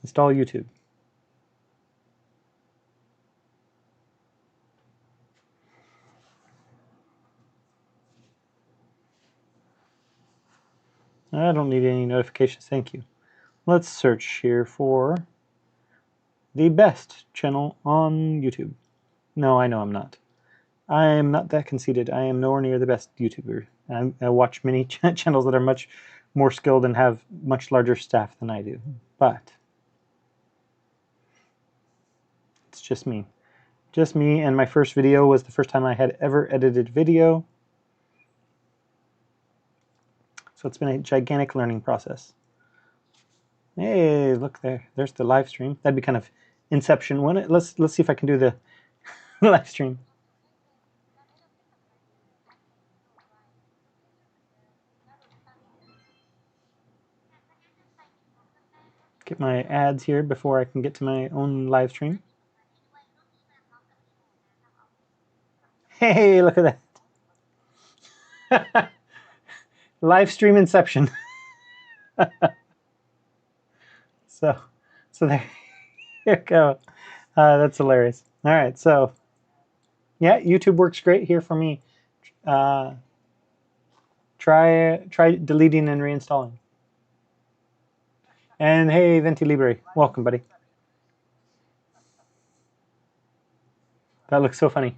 install YouTube. I don't need any notifications, thank you. Let's search here for the best channel on YouTube. No, I know I'm not. I am not that conceited. I am nowhere near the best YouTuber. I watch many channels that are much more skilled and have much larger staff than I do. But it's just me. Just me, and my first video was the first time I had ever edited video. So it's been a gigantic learning process. Hey, look there. There's the live stream. That'd be kind of Inception, wouldn't it? Let's see if I can do the live stream. Get my ads here before I can get to my own live stream. Hey, look at that. Live stream inception. so there you go. That's hilarious. All right, so yeah, YouTube works great here for me. Try deleting and reinstalling. And hey, Venti Libre, welcome, buddy. That looks so funny.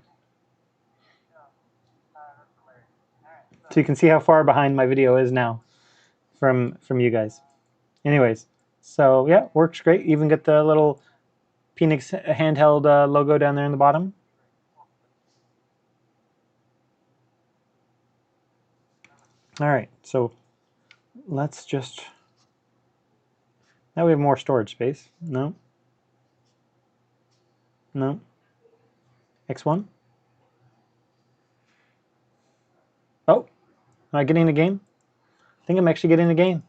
So you can see how far behind my video is now from you guys. Anyways, so yeah, works great. Even get the little Phoenix handheld logo down there in the bottom. All right, so let's just, now we have more storage space. No. No. X1. Oh, am I getting a game? I think I'm actually getting a game.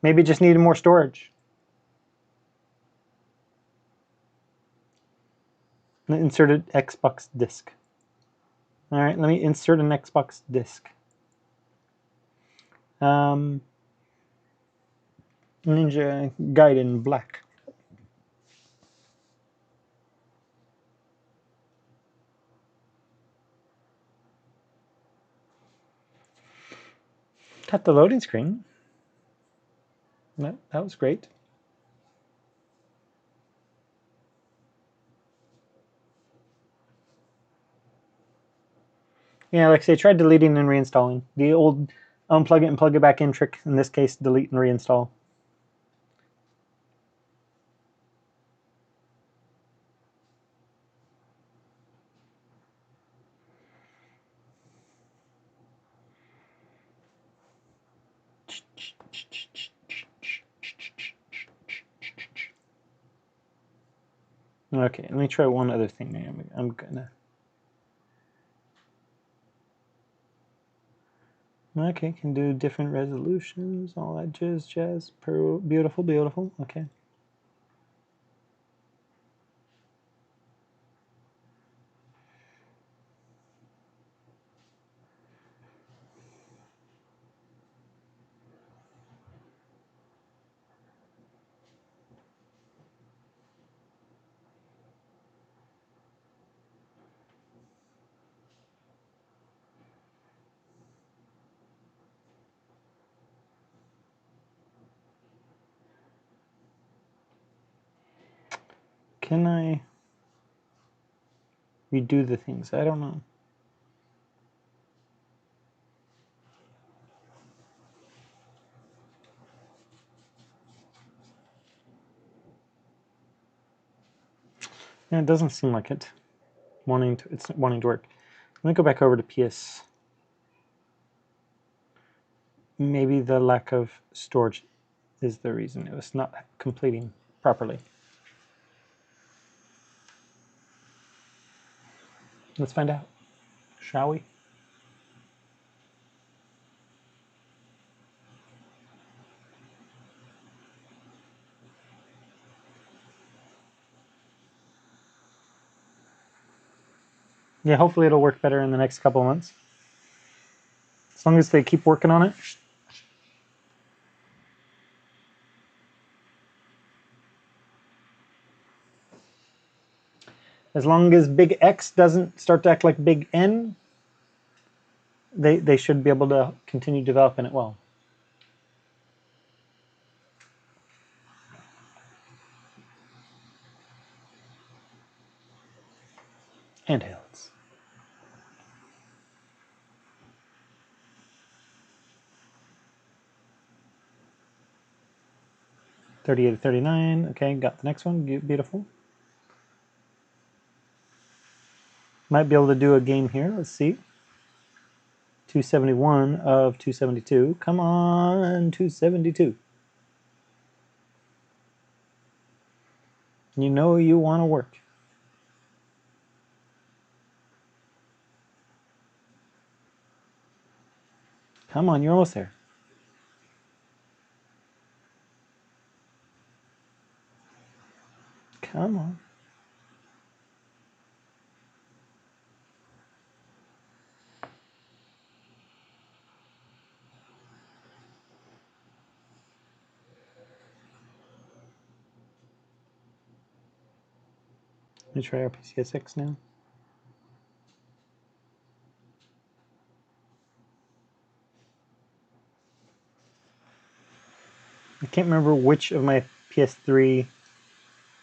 Maybe just needed more storage. Inserted Xbox disc. All right, let me insert an Xbox disc. Ninja Gaiden Black. Got the loading screen. That was great. Yeah, like I say, I tried deleting and reinstalling. The old unplug it and plug it back in trick, in this case, delete and reinstall. Okay, let me try one other thing. I'm gonna. Okay, can do different resolutions, all that jazz. Beautiful, beautiful. Okay. Can I redo the things? I don't know. Yeah, it doesn't seem like it's wanting to work. Let me go back over to PS. Maybe the lack of storage is the reason it was not completing properly. Let's find out, shall we? Yeah, hopefully it'll work better in the next couple of months. As long as they keep working on it. As long as big X doesn't start to act like big N, they should be able to continue developing it well. Handhelds. 38 to 39. Okay, got the next one. Beautiful. Might be able to do a game here. Let's see. 271 of 272. Come on, 272. You know you want to work. Come on, you're almost there. Come on. Let me try our PCSX now. I can't remember which of my PS3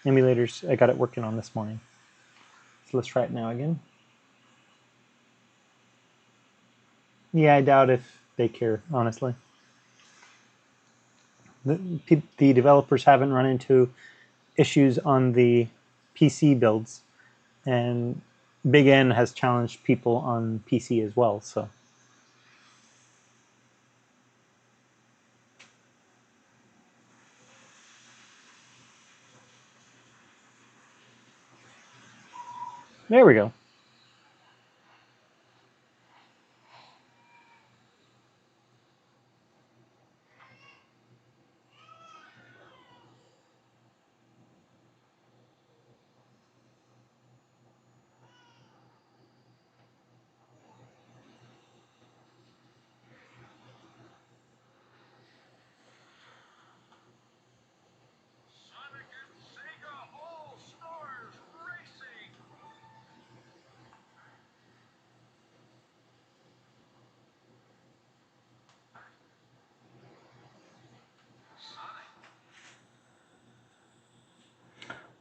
emulators I got it working on this morning. So let's try it now again. Yeah, I doubt if they care, honestly. The developers haven't run into issues on the PC builds, and Big N has challenged people on PC as well, so. There we go.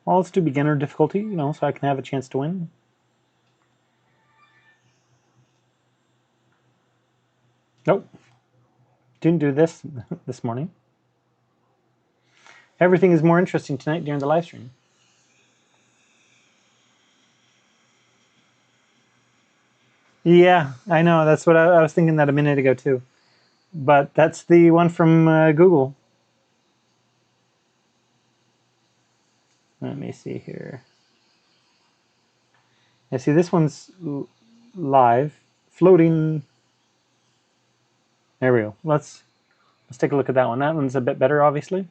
Well, let's do beginner difficulty, so I can have a chance to win. Nope. Didn't do this this morning. Everything is more interesting tonight during the live stream. Yeah, I know. That's what I was thinking that a minute ago, too. But that's the one from Google. Let me see here. I see this one's live, floating. There we go. Let's take a look at that one. That one's a bit better, obviously.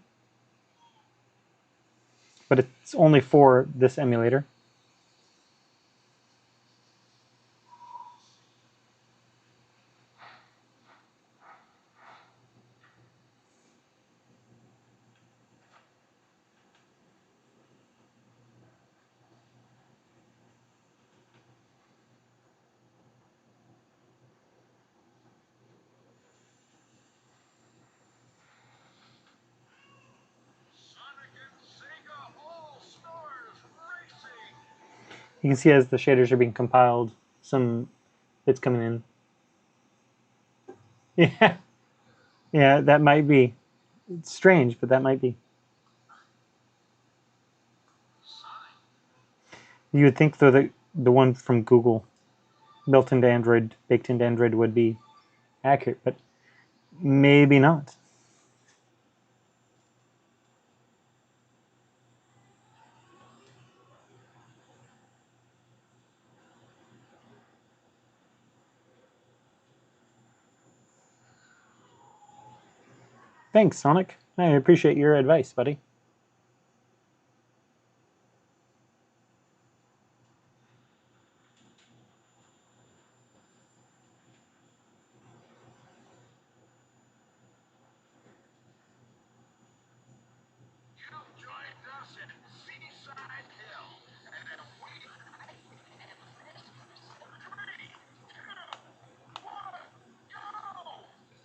But it's only for this emulator. You can see as the shaders are being compiled, some bits coming in. Yeah, yeah, that might be. It's strange, but that might be. You would think, though, that the one from Google, built into Android, baked into Android, would be accurate, but maybe not. Thanks, Sonic. I appreciate your advice, buddy.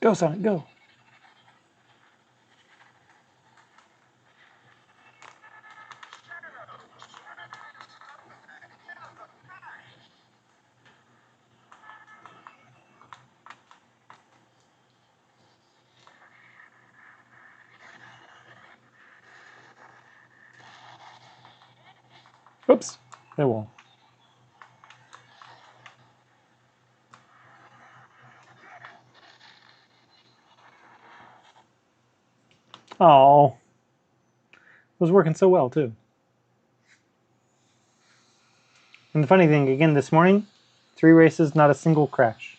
Go, Sonic, go. Oops. There will. Oh. It was working so well, too. And the funny thing, again, this morning, 3 races, not a single crash.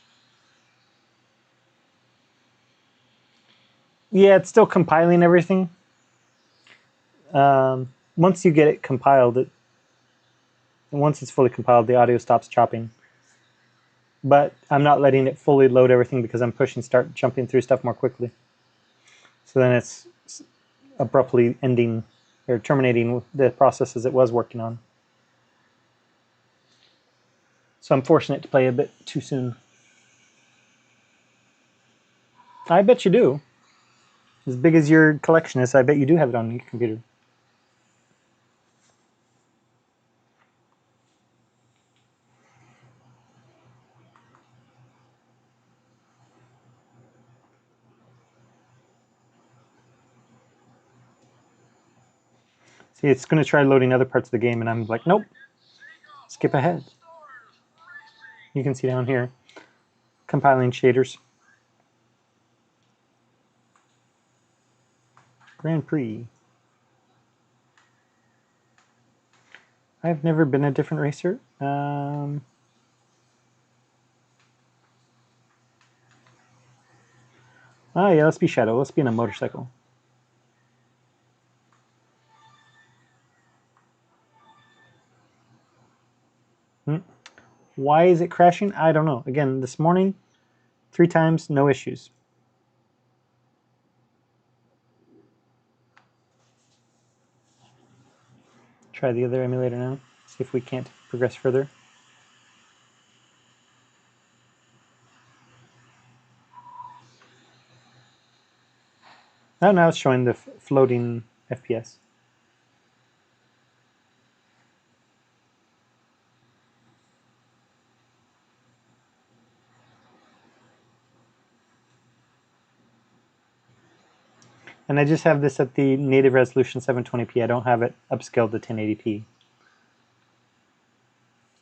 Yeah, it's still compiling everything. Once you get it compiled, once it's fully compiled, the audio stops chopping. But I'm not letting it fully load everything because I'm pushing start, jumping through stuff more quickly. So then it's abruptly ending or terminating the processes it was working on. So I'm forcing it to play a bit too soon. I bet you do. As big as your collection is, I bet you do have it on your computer. See, it's going to try loading other parts of the game, and I'm like, nope, skip ahead. You can see down here, compiling shaders. Grand Prix. I've never been a different racer. Ah, yeah, let's be Shadow. Let's be in a motorcycle. Why is it crashing? I don't know. Again, this morning, 3 times, no issues. Try the other emulator now. See if we can't progress further. Oh, now it's showing the floating FPS. And I just have this at the native resolution 720p. I don't have it upscaled to 1080p.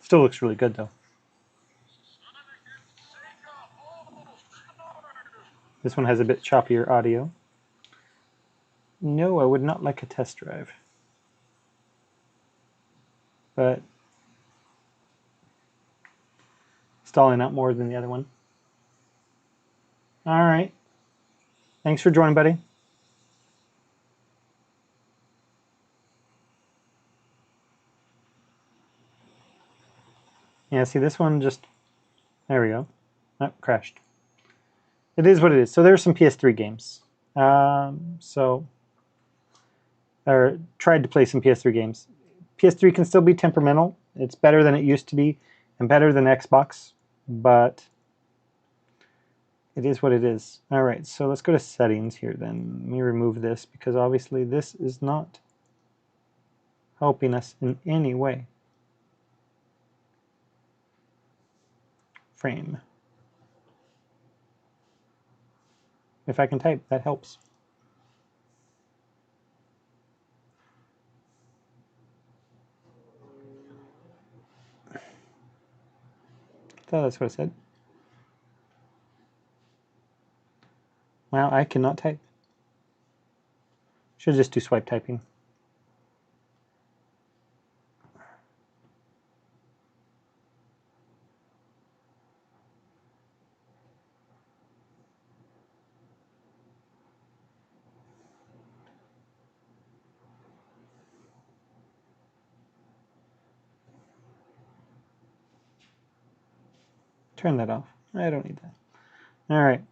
Still looks really good though. This one has a bit choppier audio. No, I would not like a test drive. But stalling out more than the other one. All right. Thanks for joining, buddy. Yeah, see this one just, there we go. Oh, crashed. It is what it is. So there's some PS3 games. Or tried to play some PS3 games. PS3 can still be temperamental. It's better than it used to be and better than Xbox, but it is what it is. All right, so let's go to settings here then. Let me remove this because obviously this is not helping us in any way. Frame. If I can type, that helps. So that's what I said. Wow, I cannot type. Should just do swipe typing. Turn that off. I don't need that. All right.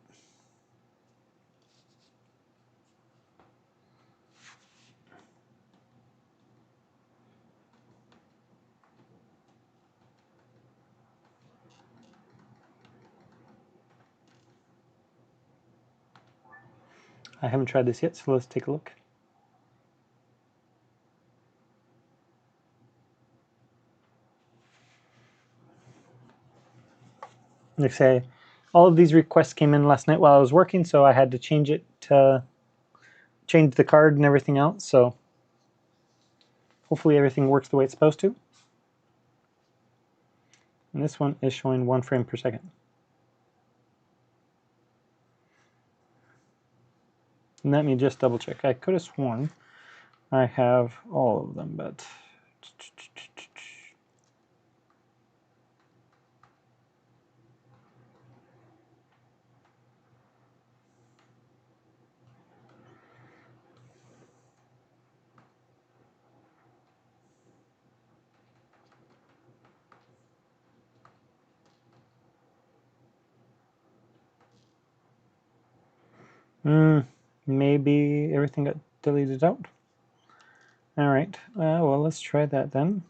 I haven't tried this yet, so let's take a look. Like say, all of these requests came in last night while I was working, so I had to change it to change the card and everything else. So hopefully everything works the way it's supposed to. And this one is showing 1 frame per second. And let me just double check. I could have sworn I have all of them, but Maybe everything got deleted out. All right, well, let's try that then.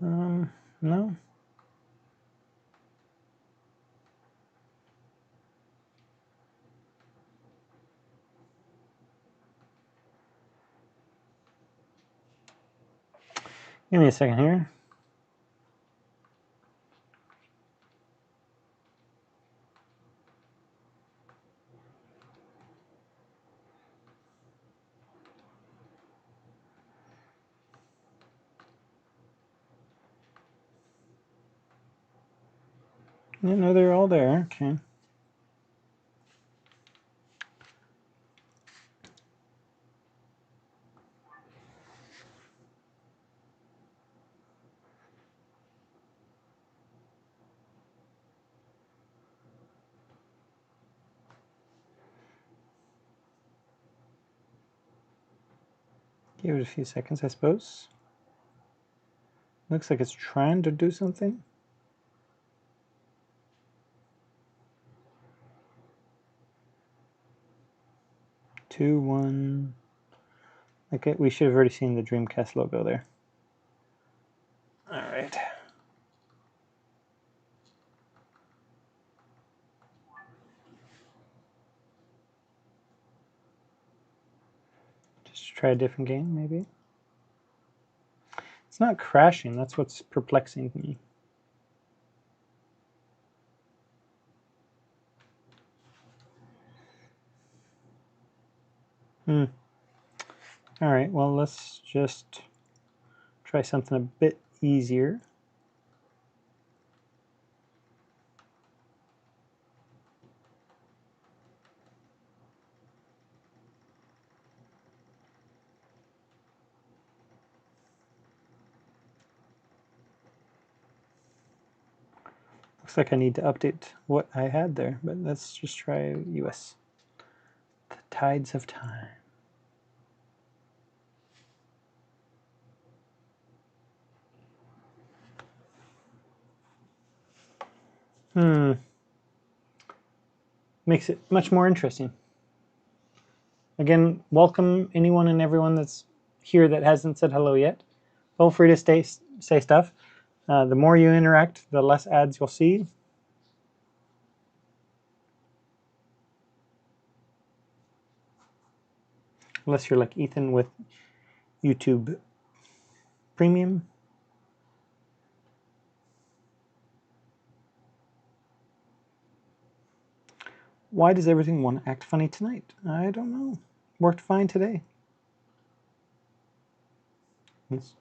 No. Give me a second here. You know, they're all there. Okay. Give it a few seconds, I suppose. Looks like it's trying to do something. Two, one. Okay, we should have already seen the Dreamcast logo there. All right. Just try a different game, maybe. It's not crashing. That's what's perplexing me. All right, well, let's just try something a bit easier. Looks like I need to update what I had there, but let's just try US. The Tides of Time. Makes it much more interesting. Again, welcome anyone and everyone that's here that hasn't said hello yet. Feel free to say stuff. The more you interact, the less ads you'll see. Unless you're like Ethan with YouTube Premium. Why does everything want to act funny tonight? I don't know. Worked fine today. Yes.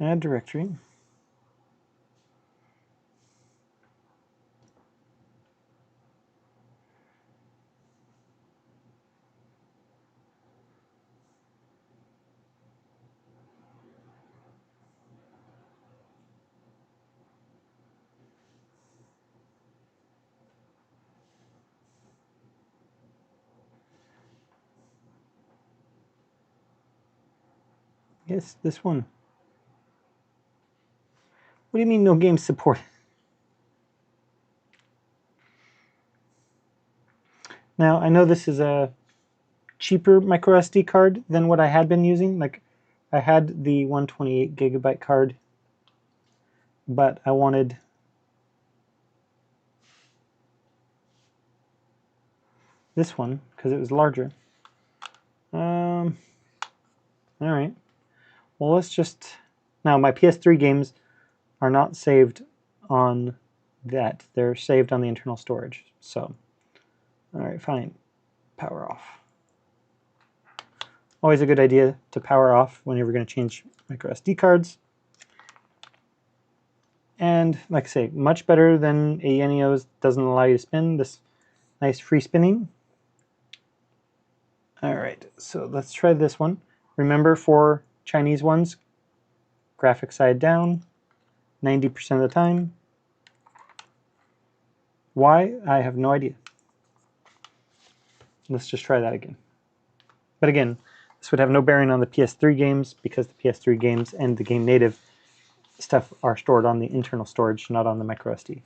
Add directory. Yes, this one. What do you mean no game support? Now, I know this is a cheaper micro SD card than what I had been using. Like, I had the 128 gigabyte card, but I wanted this one because it was larger. All right. Well, let's just... Now, my PS3 games are not saved on that. They're saved on the internal storage. So, all right, fine. Power off. Always a good idea to power off whenever you're going to change micro SD cards. And like I say, much better than a NEO's. Doesn't allow you to spin. This nice free spinning. All right, so let's try this one. Remember, for Chinese ones, graphic side down, 90% of the time. Why? I have no idea. Let's just try that again. But again, this would have no bearing on the PS3 games because the PS3 games and the game native stuff are stored on the internal storage, not on the micro SD.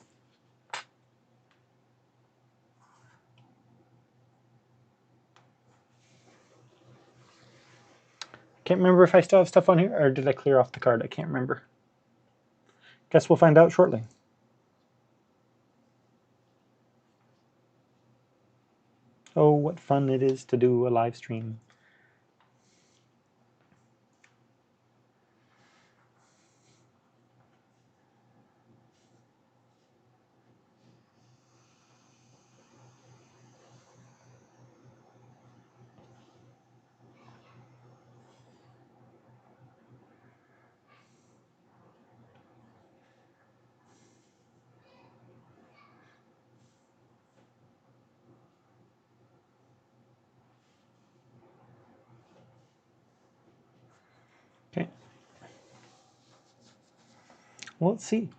Can't remember if I still have stuff on here, or did I clear off the card? I can't remember. Guess we'll find out shortly. Oh, what fun it is to do a live stream. Okay. Well, let's see.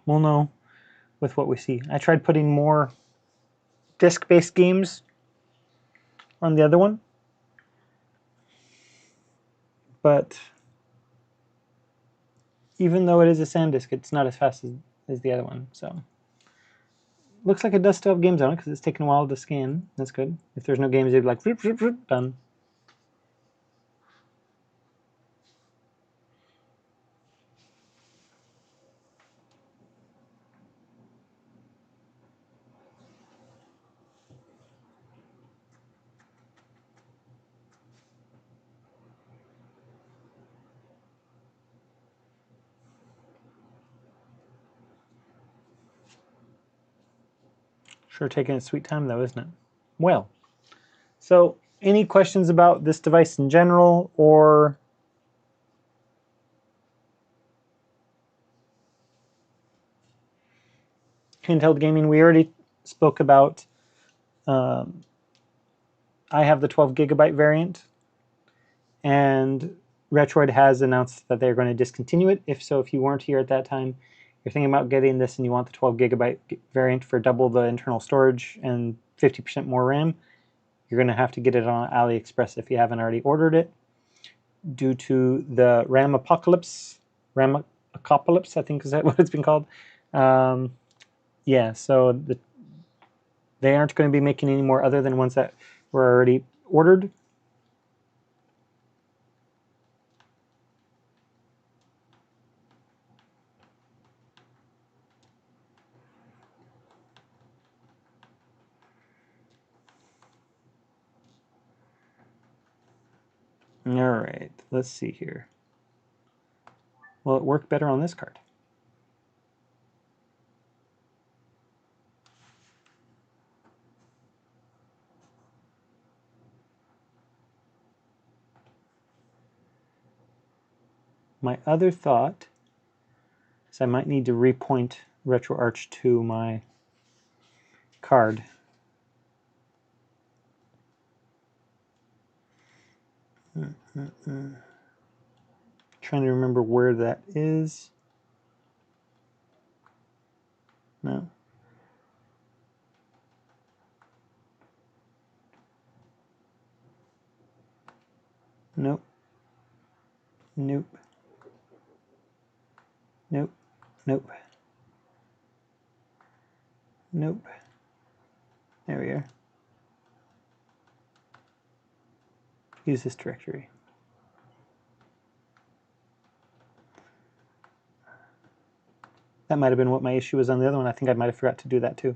We'll know with what we see. I tried putting more disc-based games on the other one, but even though it is a SanDisk, it's not as fast as the other one. So looks like it does still have games on it because it's taken a while to scan. That's good. If there's no games, it'd be like zoop, zoop, zoop, done. Sure taking its sweet time though, isn't it? Well, so any questions about this device in general or handheld gaming? We already spoke about, I have the 12 gigabyte variant, and Retroid has announced that they're going to discontinue it. If so, if you weren't here at that time, you're thinking about getting this and you want the 12 gigabyte variant for double the internal storage and 50% more RAM, you're going to have to get it on AliExpress if you haven't already ordered it. Due to the RAM apocalypse, I think is that what it's been called. Yeah, so they aren't going to be making any more other than ones that were already ordered. All right, let's see here. Will it work better on this card? My other thought is I might need to repoint RetroArch to my card. Trying to remember where that is. No. Nope. Nope. Nope. Nope. Nope. There we are. Use this directory. That might have been what my issue was on the other one. I think I might have forgot to do that too.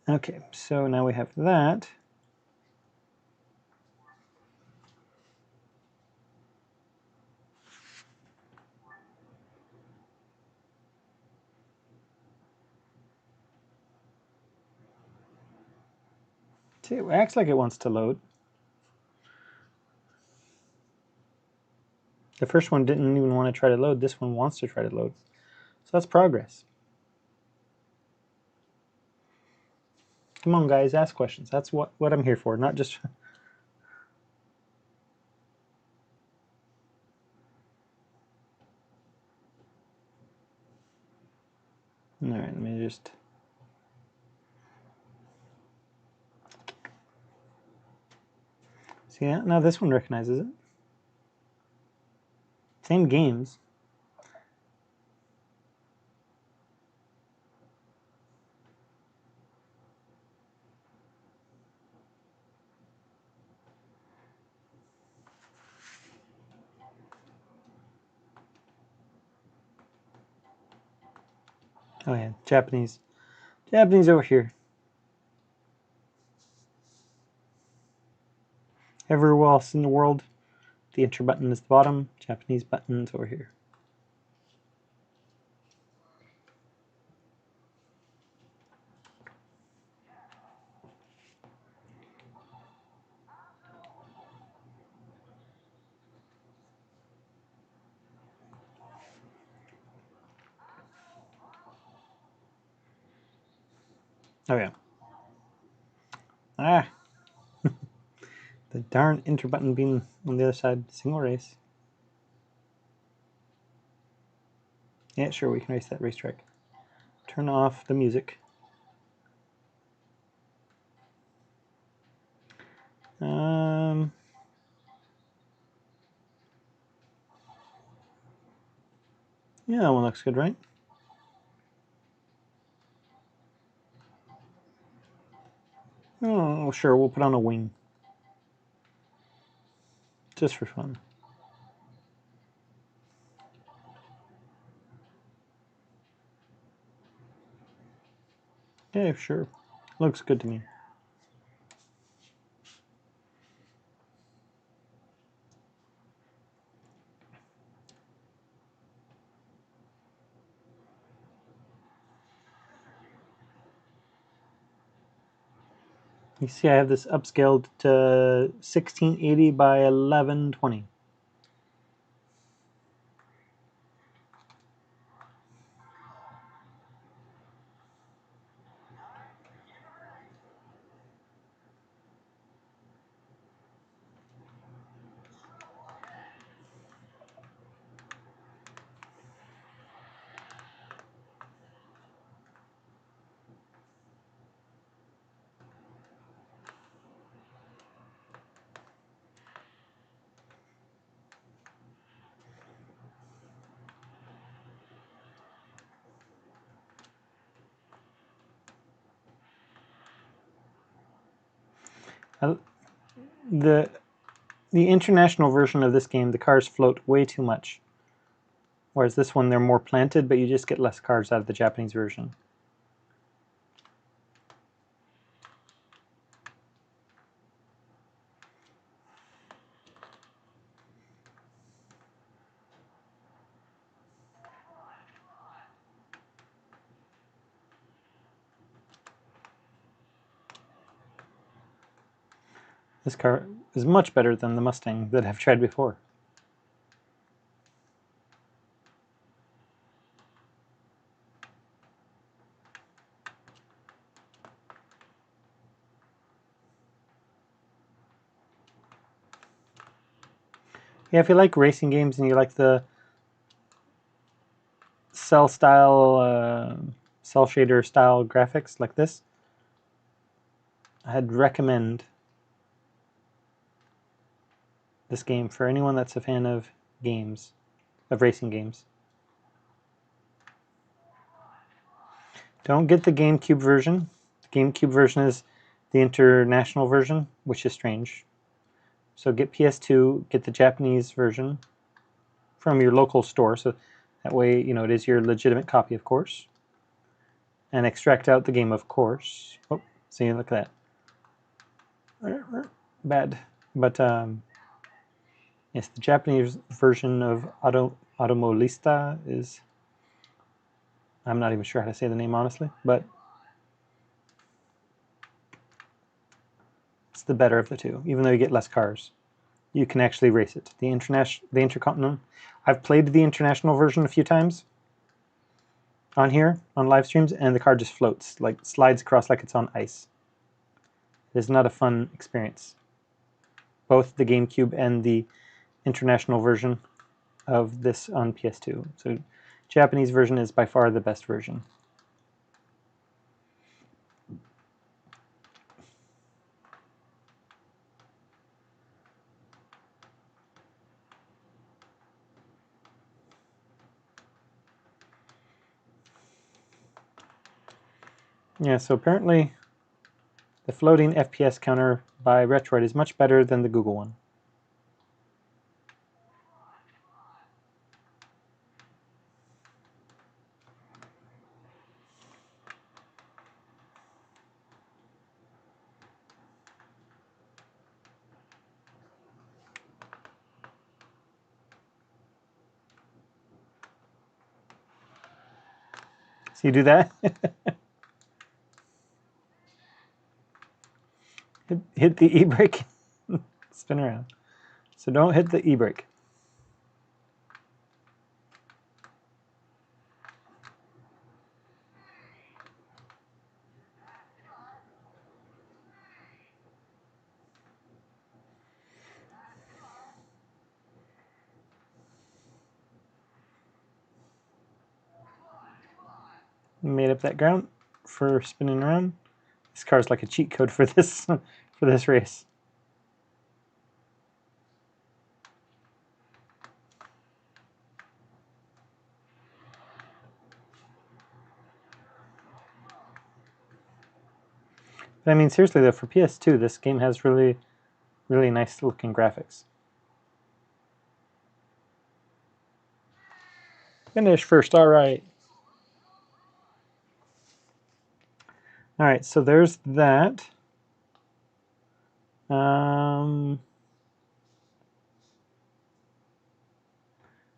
Okay, so now we have that. See, it acts like it wants to load. The first one didn't even want to try to load. This one wants to try to load. So that's progress. Come on, guys, ask questions. That's what I'm here for, not just... All right, let me just... See that? Now this one recognizes it. Same games. Oh yeah, Japanese. Japanese over here. Everywhere else in the world, the enter button is the bottom. Japanese button's over here. Oh yeah. Ah! The darn enter button being on the other side. Single race. Yeah, sure, we can race that racetrack. Turn off the music. Yeah, that one looks good, right? Oh, sure, we'll put on a wing. Just for fun. Yeah, sure. Looks good to me. You see I have this upscaled to 1680 by 1120. The international version of this game, the cars float way too much. Whereas this one, they're more planted, but you just get less cars out of the Japanese version. This car is much better than the Mustang that I've tried before. Yeah, if you like racing games and you like the cell shader style graphics like this, I'd recommend this game for anyone that's a fan of games, of racing games. Don't get the GameCube version. The GameCube version is the international version, which is strange. So get PS2, get the Japanese version from your local store, so that way, you know, it is your legitimate copy, of course. And extract out the game, of course. Oh, see, look at that. Bad. But, yes, the Japanese version of Automolista is... I'm not even sure how to say the name, honestly, but it's the better of the two, even though you get less cars. You can actually race it. The Intercontinental, I've played the international version a few times on here, on live streams, and the car just floats, like slides across like it's on ice. It is not a fun experience. Both the GameCube and the international version of this on PS2. So Japanese version is by far the best version. Yeah, so apparently the floating FPS counter by Retroid is much better than the Google one. So you do that. hit the e-brake, spin around. So don't hit the e-brake. Made up that ground for spinning around. This car's like a cheat code for this for this race. But I mean, seriously though, for PS2, this game has really, really nice looking graphics. Finish first, all right. All right, so there's that.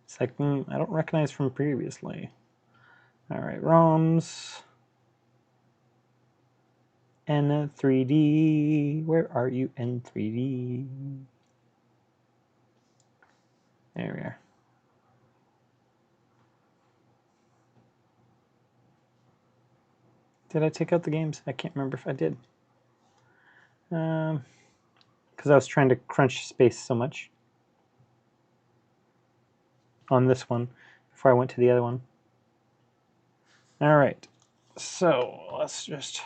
It's like, I don't recognize from previously. All right, ROMs. N3D. Where are you, N3D? There we are. Did I take out the games? I can't remember if I did. Because I was trying to crunch space so much on this one before I went to the other one. All right, so let's just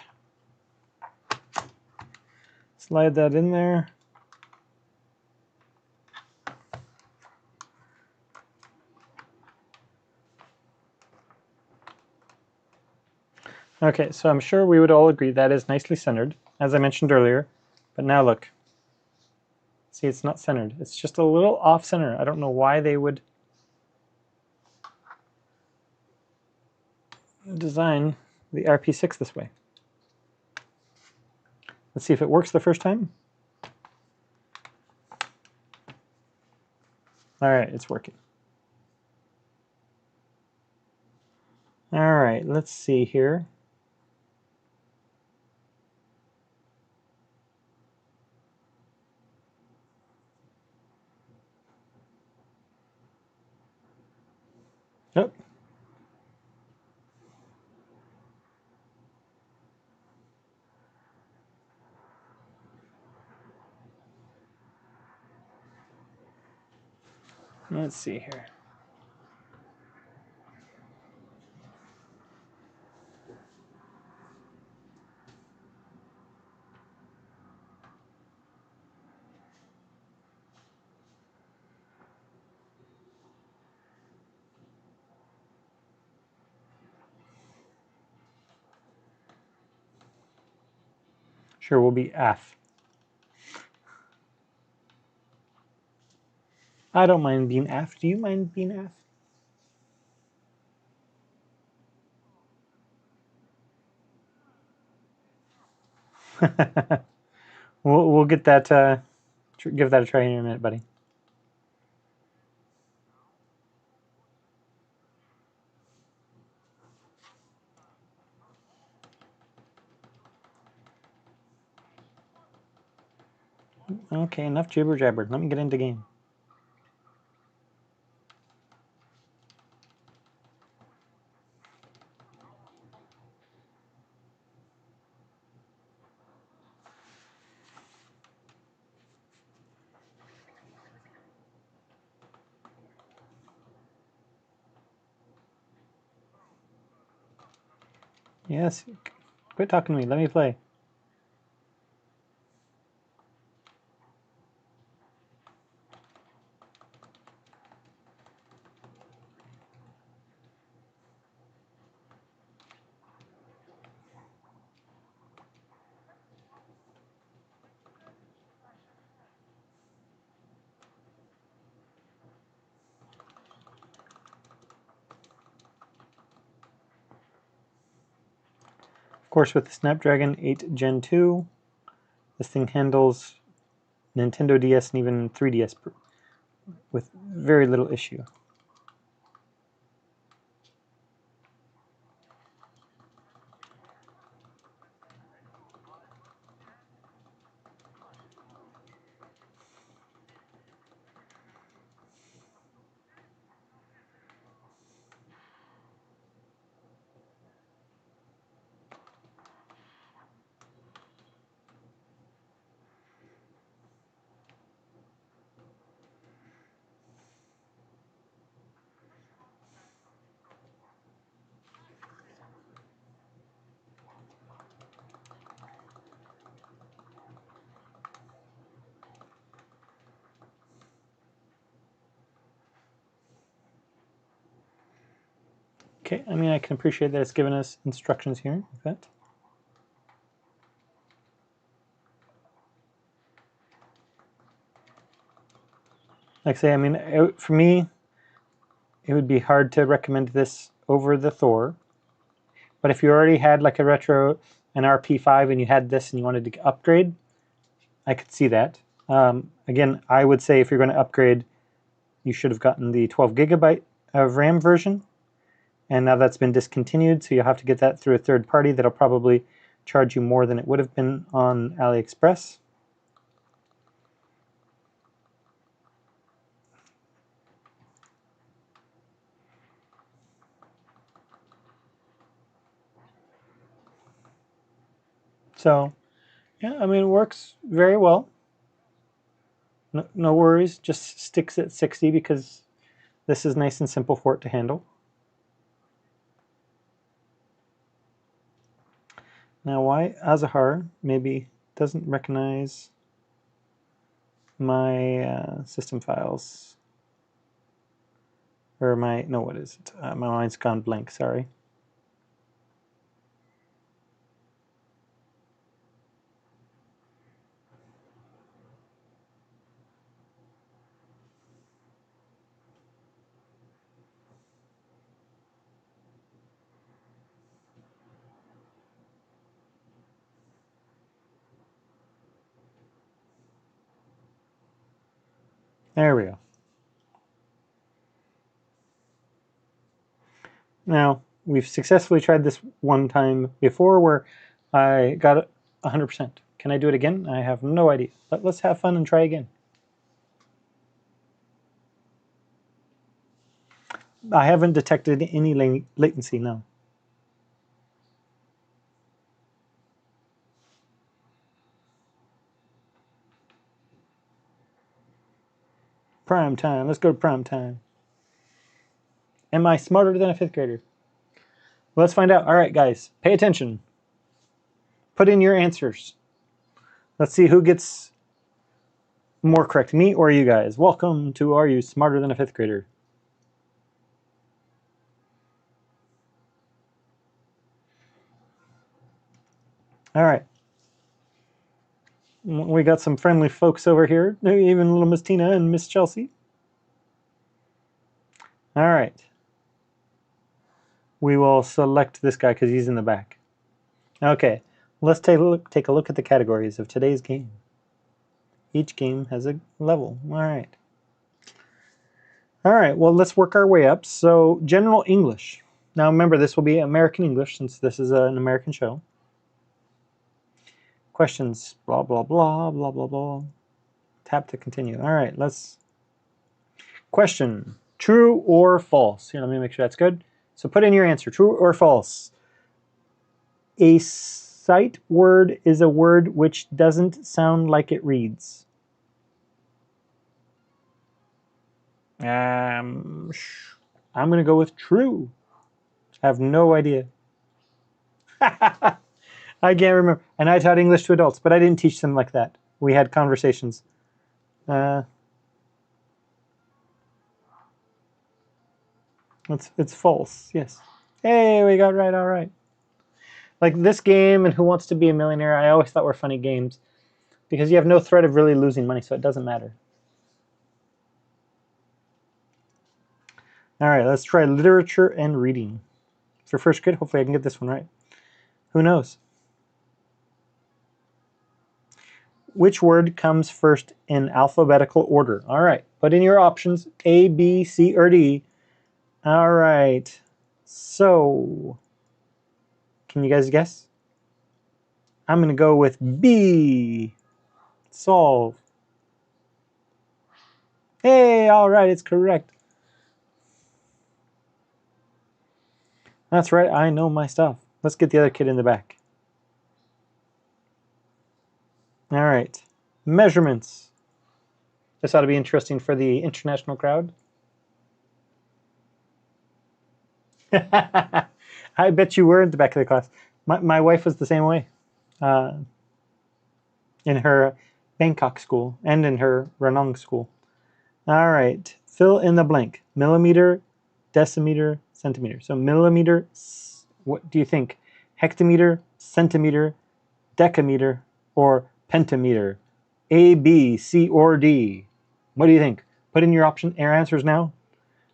slide that in there. Okay, so I'm sure we would all agree that is nicely centered, as I mentioned earlier. But now look. See, it's not centered. It's just a little off center. I don't know why they would design the RP6 this way. Let's see if it works the first time. All right, it's working. All right, let's see here. Oh. Let's see here. Sure, we'll be AF. I don't mind being AF. Do you mind being AF? we'll get that. Give that a try in a minute, buddy. Okay, enough jibber jabber. Let me get into game. Yes, quit talking to me. Let me play. course, with the Snapdragon 8 Gen 2, this thing handles Nintendo DS and even 3DS with very little issue. Okay, I mean, I can appreciate that it's given us instructions here, like that. Like I say, I mean, for me, it would be hard to recommend this over the Thor. But if you already had like an RP5 and you had this and you wanted to upgrade, I could see that. Again, I would say if you're going to upgrade, you should have gotten the 12 gigabyte of RAM version. And now that's been discontinued, so you'll have to get that through a third party that'll probably charge you more than it would have been on AliExpress. So, yeah, I mean, it works very well. No worries, just sticks at 60 because this is nice and simple for it to handle. Now, why Azahar maybe doesn't recognize my system files, or my, no, what is it? My mind's gone blank, sorry. There we go. Now, we've successfully tried this one time before where I got 100%. Can I do it again? I have no idea. But let's have fun and try again. I haven't detected any latency, no. Prime time. Let's go to prime time. Am I smarter than a 5th grader? Let's find out. All right, guys, pay attention. Put in your answers. Let's see who gets more correct, me or you guys. Welcome to Are You Smarter Than a 5th Grader? All right. We got some friendly folks over here, even little Miss Tina and Miss Chelsea. All right. We will select this guy because he's in the back. Okay, let's take a look at the categories of today's game. Each game has a level. All right. All right, well, let's work our way up. So, general English. Now, remember, this will be American English since this is an American show. Questions, blah, blah, blah, blah, blah, blah. Tap to continue. All right, let's... Question, true or false? Here, let me make sure that's good. So put in your answer, true or false. A sight word is a word which doesn't sound like it reads. I'm going to go with true. I have no idea. I can't remember. And I taught English to adults, but I didn't teach them like that. We had conversations. It's false, yes. Hey, we got right, all right. Like this game and Who Wants to Be a Millionaire, I always thought were funny games because you have no threat of really losing money, so it doesn't matter. All right, let's try literature and reading. For first grade, hopefully I can get this one right. Who knows? Which word comes first in alphabetical order? All right, put in your options, A, B, C, or D. All right, so can you guys guess? I'm going to go with B, solve. Hey, all right, it's correct. That's right, I know my stuff. Let's get the other kid in the back. All right, measurements. This ought to be interesting for the international crowd. I bet you were at the back of the class. My wife was the same way in her Bangkok school and in her Ranong school. All right, fill in the blank. Millimeter, decimeter, centimeter. So millimeter, what do you think? Hectometer, centimeter, decameter, or pentameter? A, B, C, or D? What do you think? Put in your answers now.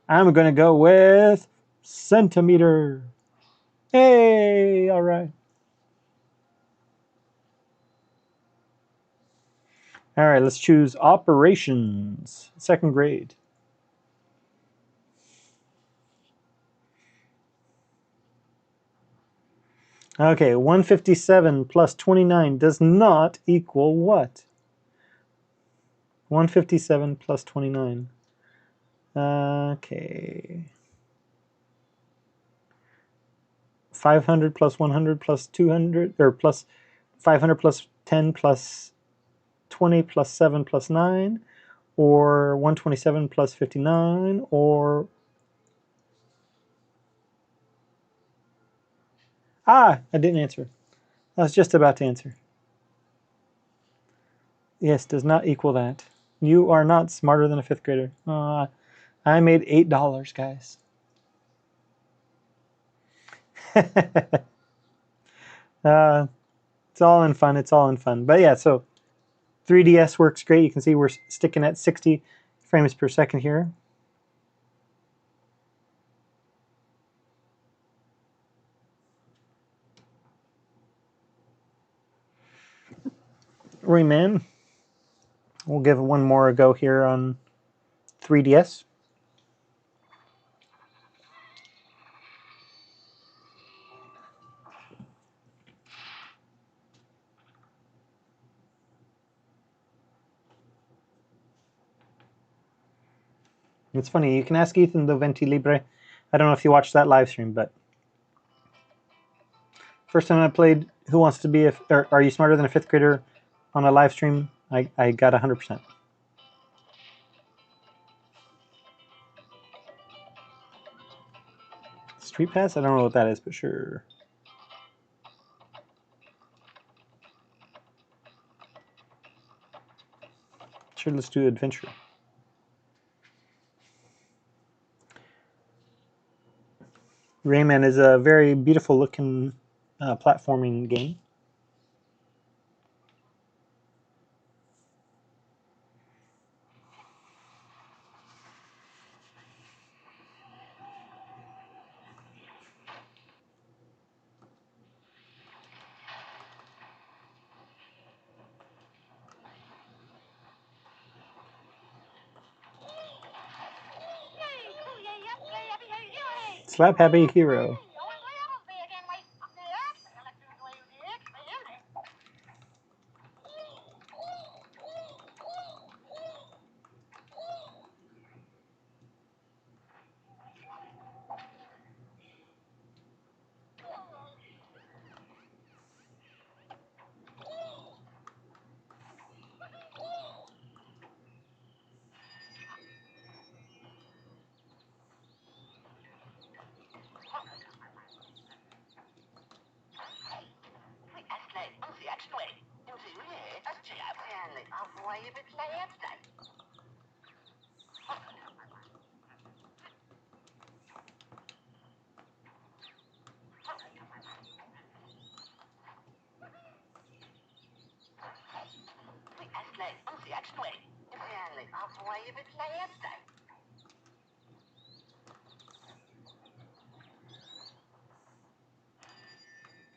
I'm going to go with centimeter. Hey, all right. All right, let's choose operations, second grade. Okay, 157 plus 29 does not equal what? 157 plus 29. Okay. 500 plus 100 plus 200, or plus 500 plus 10 plus 20 plus 7 plus 9, or 127 plus 59, or... I didn't answer. I was just about to answer. Yes, does not equal that. You are not smarter than a fifth grader. I made $8, guys. It's all in fun. It's all in fun. But yeah, so 3DS works great. You can see we're sticking at 60 frames per second here. Rayman. We'll give one more a go here on 3DS. It's funny, you can ask Ethan the Venti Libre. I don't know if you watched that live stream, but first time I played Who Wants to Be a... or Are You Smarter Than a Fifth Grader on a live stream, I got 100%. Street Pass? I don't know what that is, but sure. Sure, let's do Adventure. Rayman is a very beautiful looking platforming game. Slap Happy Hero.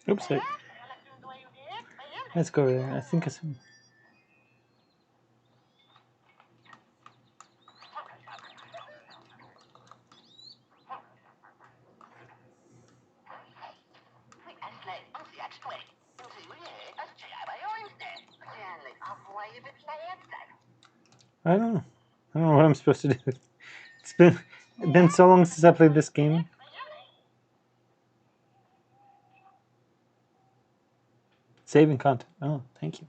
Oops, let's go there. I think it's... I don't know. I don't know what I'm supposed to do. It's been so long since I played this game. Saving content. Oh, thank you.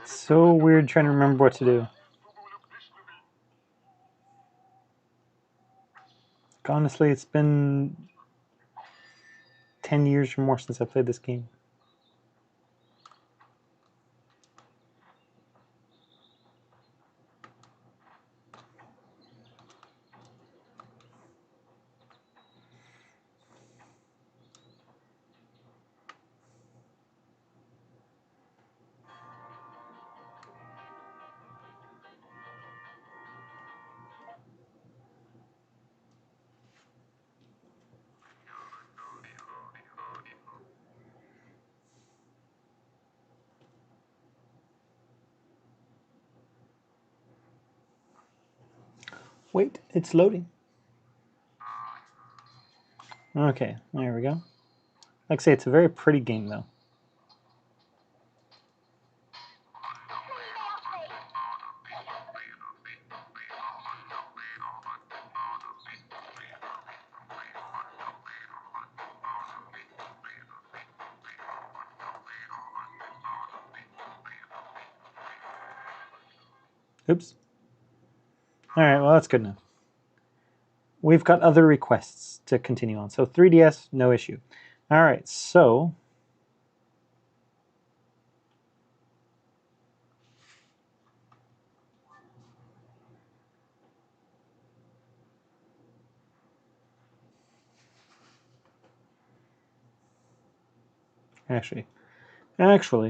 So weird trying to remember what to do. Honestly, it's been 10 years or more since I played this game. Wait, it's loading. Okay, there we go. Like I say, it's a very pretty game, though. Oops. All right, well, that's good enough. We've got other requests to continue on. So 3DS, no issue. All right, so actually,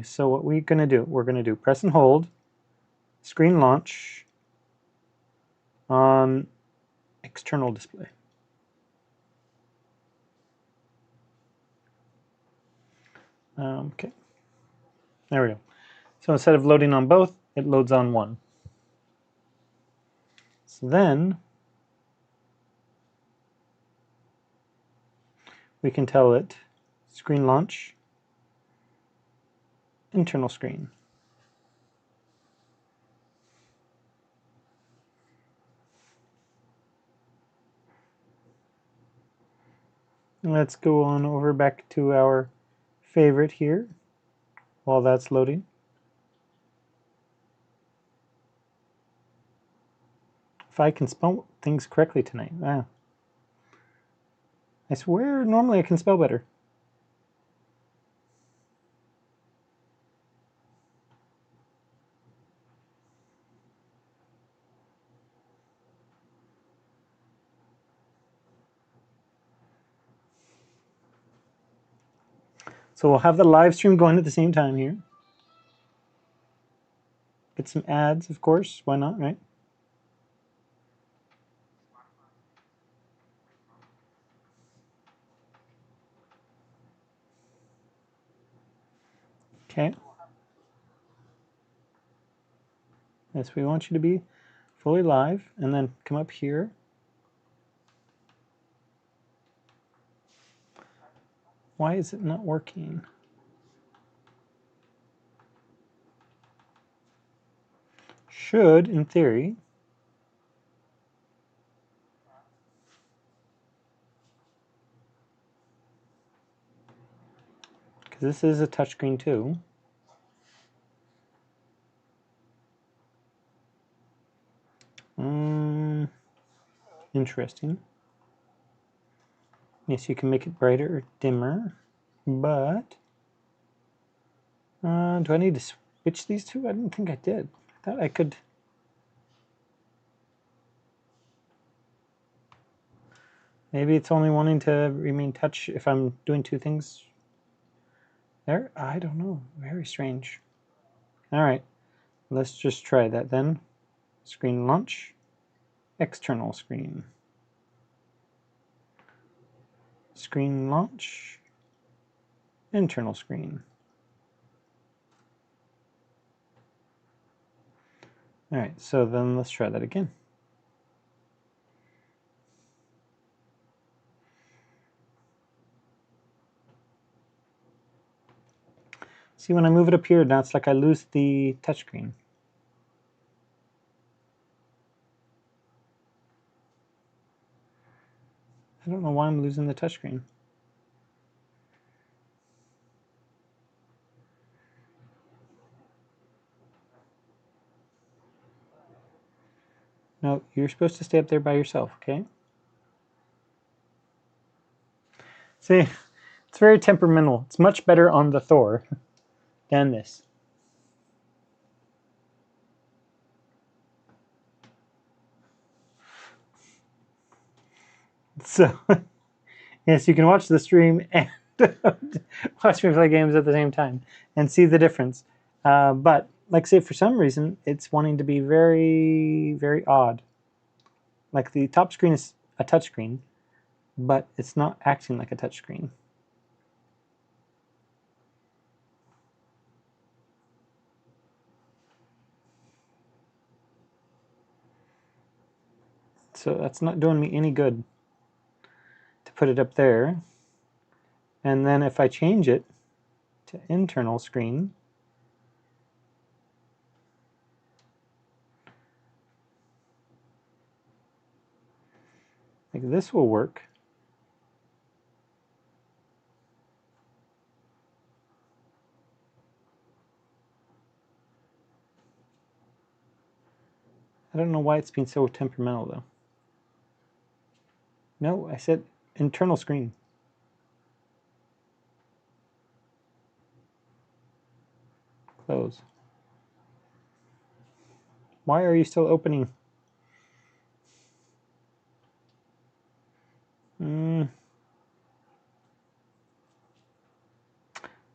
so what we're going to do, we're going to do press and hold, screen launch on external display. Okay, there we go. So instead of loading on both, it loads on one. So then we can tell it screen launch, internal screen. Let's go on over back to our favorite here while that's loading. If I can spell things correctly tonight. Wow. I swear normally I can spell better. So we'll have the live stream going at the same time here. Get some ads, of course. Why not, right? Okay. Yes, we want you to be fully live, and then come up here. Why is it not working? Should, in theory, because this is a touchscreen too. Interesting. Yes, you can make it brighter or dimmer, but Do I need to switch these two? I didn't think I did. I thought I could. Maybe it's only wanting to remain touch if I'm doing two things there? I don't know. Very strange. All right. Let's just try that then. Screen launch. External screen. Screen launch. Internal screen. All right, so then let's try that again. See, when I move it up here, now it's like I lose the touchscreen. I don't know why I'm losing the touchscreen. No, you're supposed to stay up there by yourself, okay? See, it's very temperamental. It's much better on the Thor than this. So, yes, you can watch the stream and watch me play games at the same time and see the difference. But, like say, for some reason, it's wanting to be very, very odd. Like the top screen is a touch screen, but it's not acting like a touch screen. So that's not doing me any good to put it up there. And then if I change it to internal screen, like this will work. I don't know why it's being so temperamental though. No, I said internal screen. Close. Why are you still opening?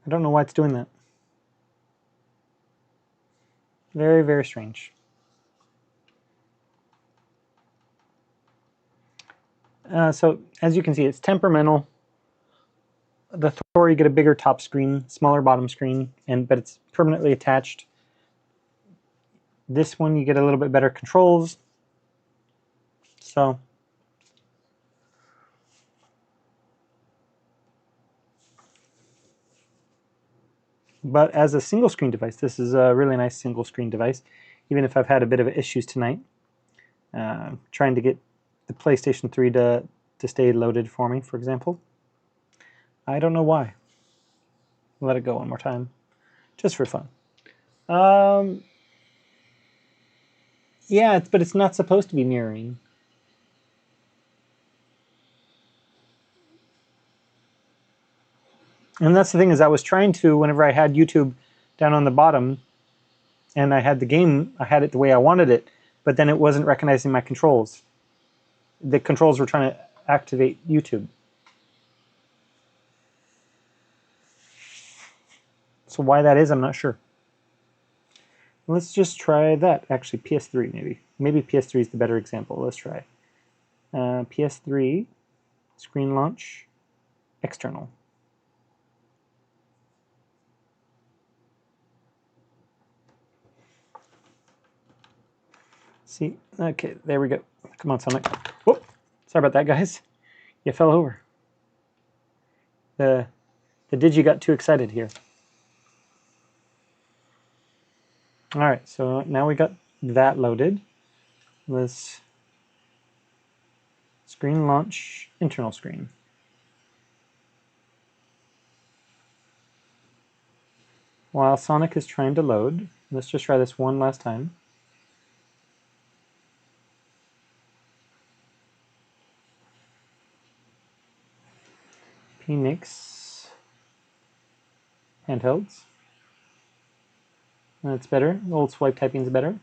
I don't know why it's doing that. Very, very strange. So as you can see, it's temperamental. The Thor, you get a bigger top screen, smaller bottom screen, but it's permanently attached. This one, you get a little bit better controls. So, but as a single screen device, this is a really nice single screen device. Even if I've had a bit of issues tonight, trying to get the PlayStation 3 to stay loaded for me, for example. I don't know why. Let it go one more time, just for fun. Yeah, but it's not supposed to be mirroring. And that's the thing, is I was trying to, whenever I had YouTube down on the bottom, and I had the game, I had it the way I wanted it, but then it wasn't recognizing my controls. The controls were trying to activate YouTube. So why that is, I'm not sure. Let's just try that. Actually, PS3 maybe. Maybe PS3 is the better example. Let's try. PS3, screen launch, external. See, okay, there we go. Come on, Sonic. Whoop! Sorry about that, guys. You fell over. The Digi got too excited here. All right, so now we got that loaded. Let's screen launch, internal screen. While Sonic is trying to load, let's just try this one last time. Phoenix handhelds. That's better. Old swipe typing is better.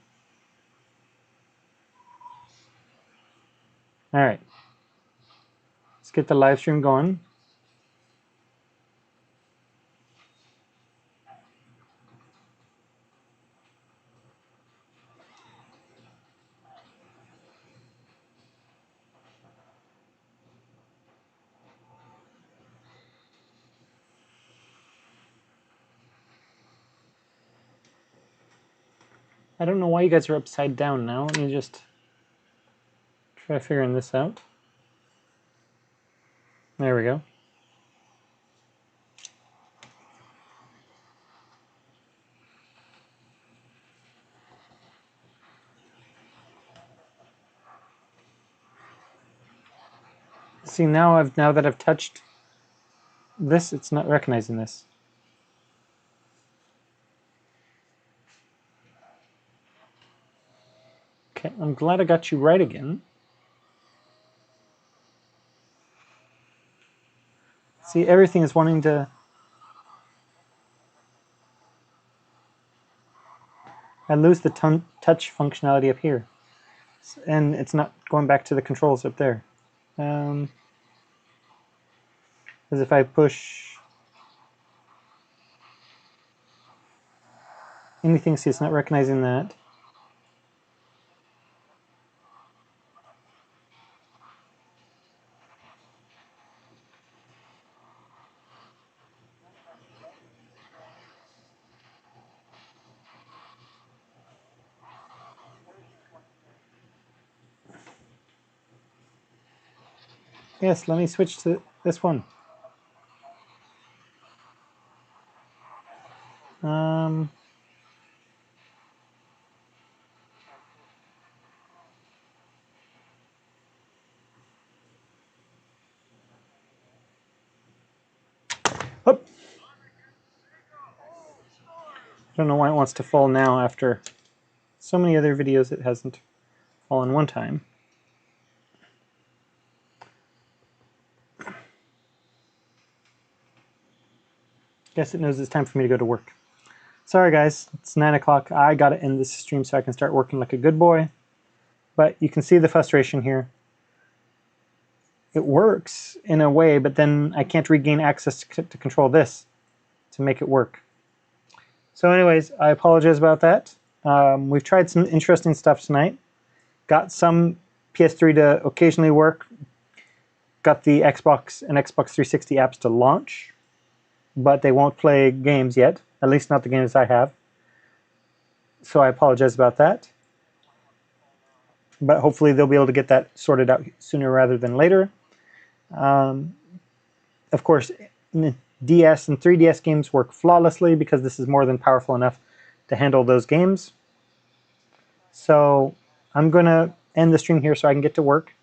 All right. Let's get the live stream going. I don't know why you guys are upside down now. Let me just try figuring this out. There we go. See, now that I've touched this, it's not recognizing this. Okay, I'm glad I got you right again. See, everything is wanting to... I lose the touch functionality up here. And it's not going back to the controls up there. As if I push anything, see, it's not recognizing that. Yes, let me switch to this one. Up. I don't know why it wants to fall now after so many other videos it hasn't fallen one time. Guess it knows it's time for me to go to work. Sorry guys, it's 9 o'clock. I gotta end this stream so I can start working like a good boy. But you can see the frustration here. It works in a way, but then I can't regain access to control this to make it work. So anyways, I apologize about that. We've tried some interesting stuff tonight. Got some PS3 to occasionally work. Got the Xbox and Xbox 360 apps to launch, but they won't play games yet, at least not the games I have. So I apologize about that. But hopefully they'll be able to get that sorted out sooner rather than later. Of course, DS and 3DS games work flawlessly because this is more than powerful enough to handle those games. So I'm going to end the stream here so I can get to work.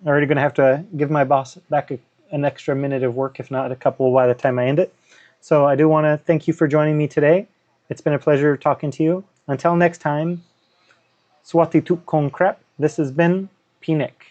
I'm already going to have to give my boss back an extra minute of work, if not a couple by the time I end it. So I do want to thank you for joining me today. It's been a pleasure talking to you. Until next time, Swati Kคนคร This has been P-Nick.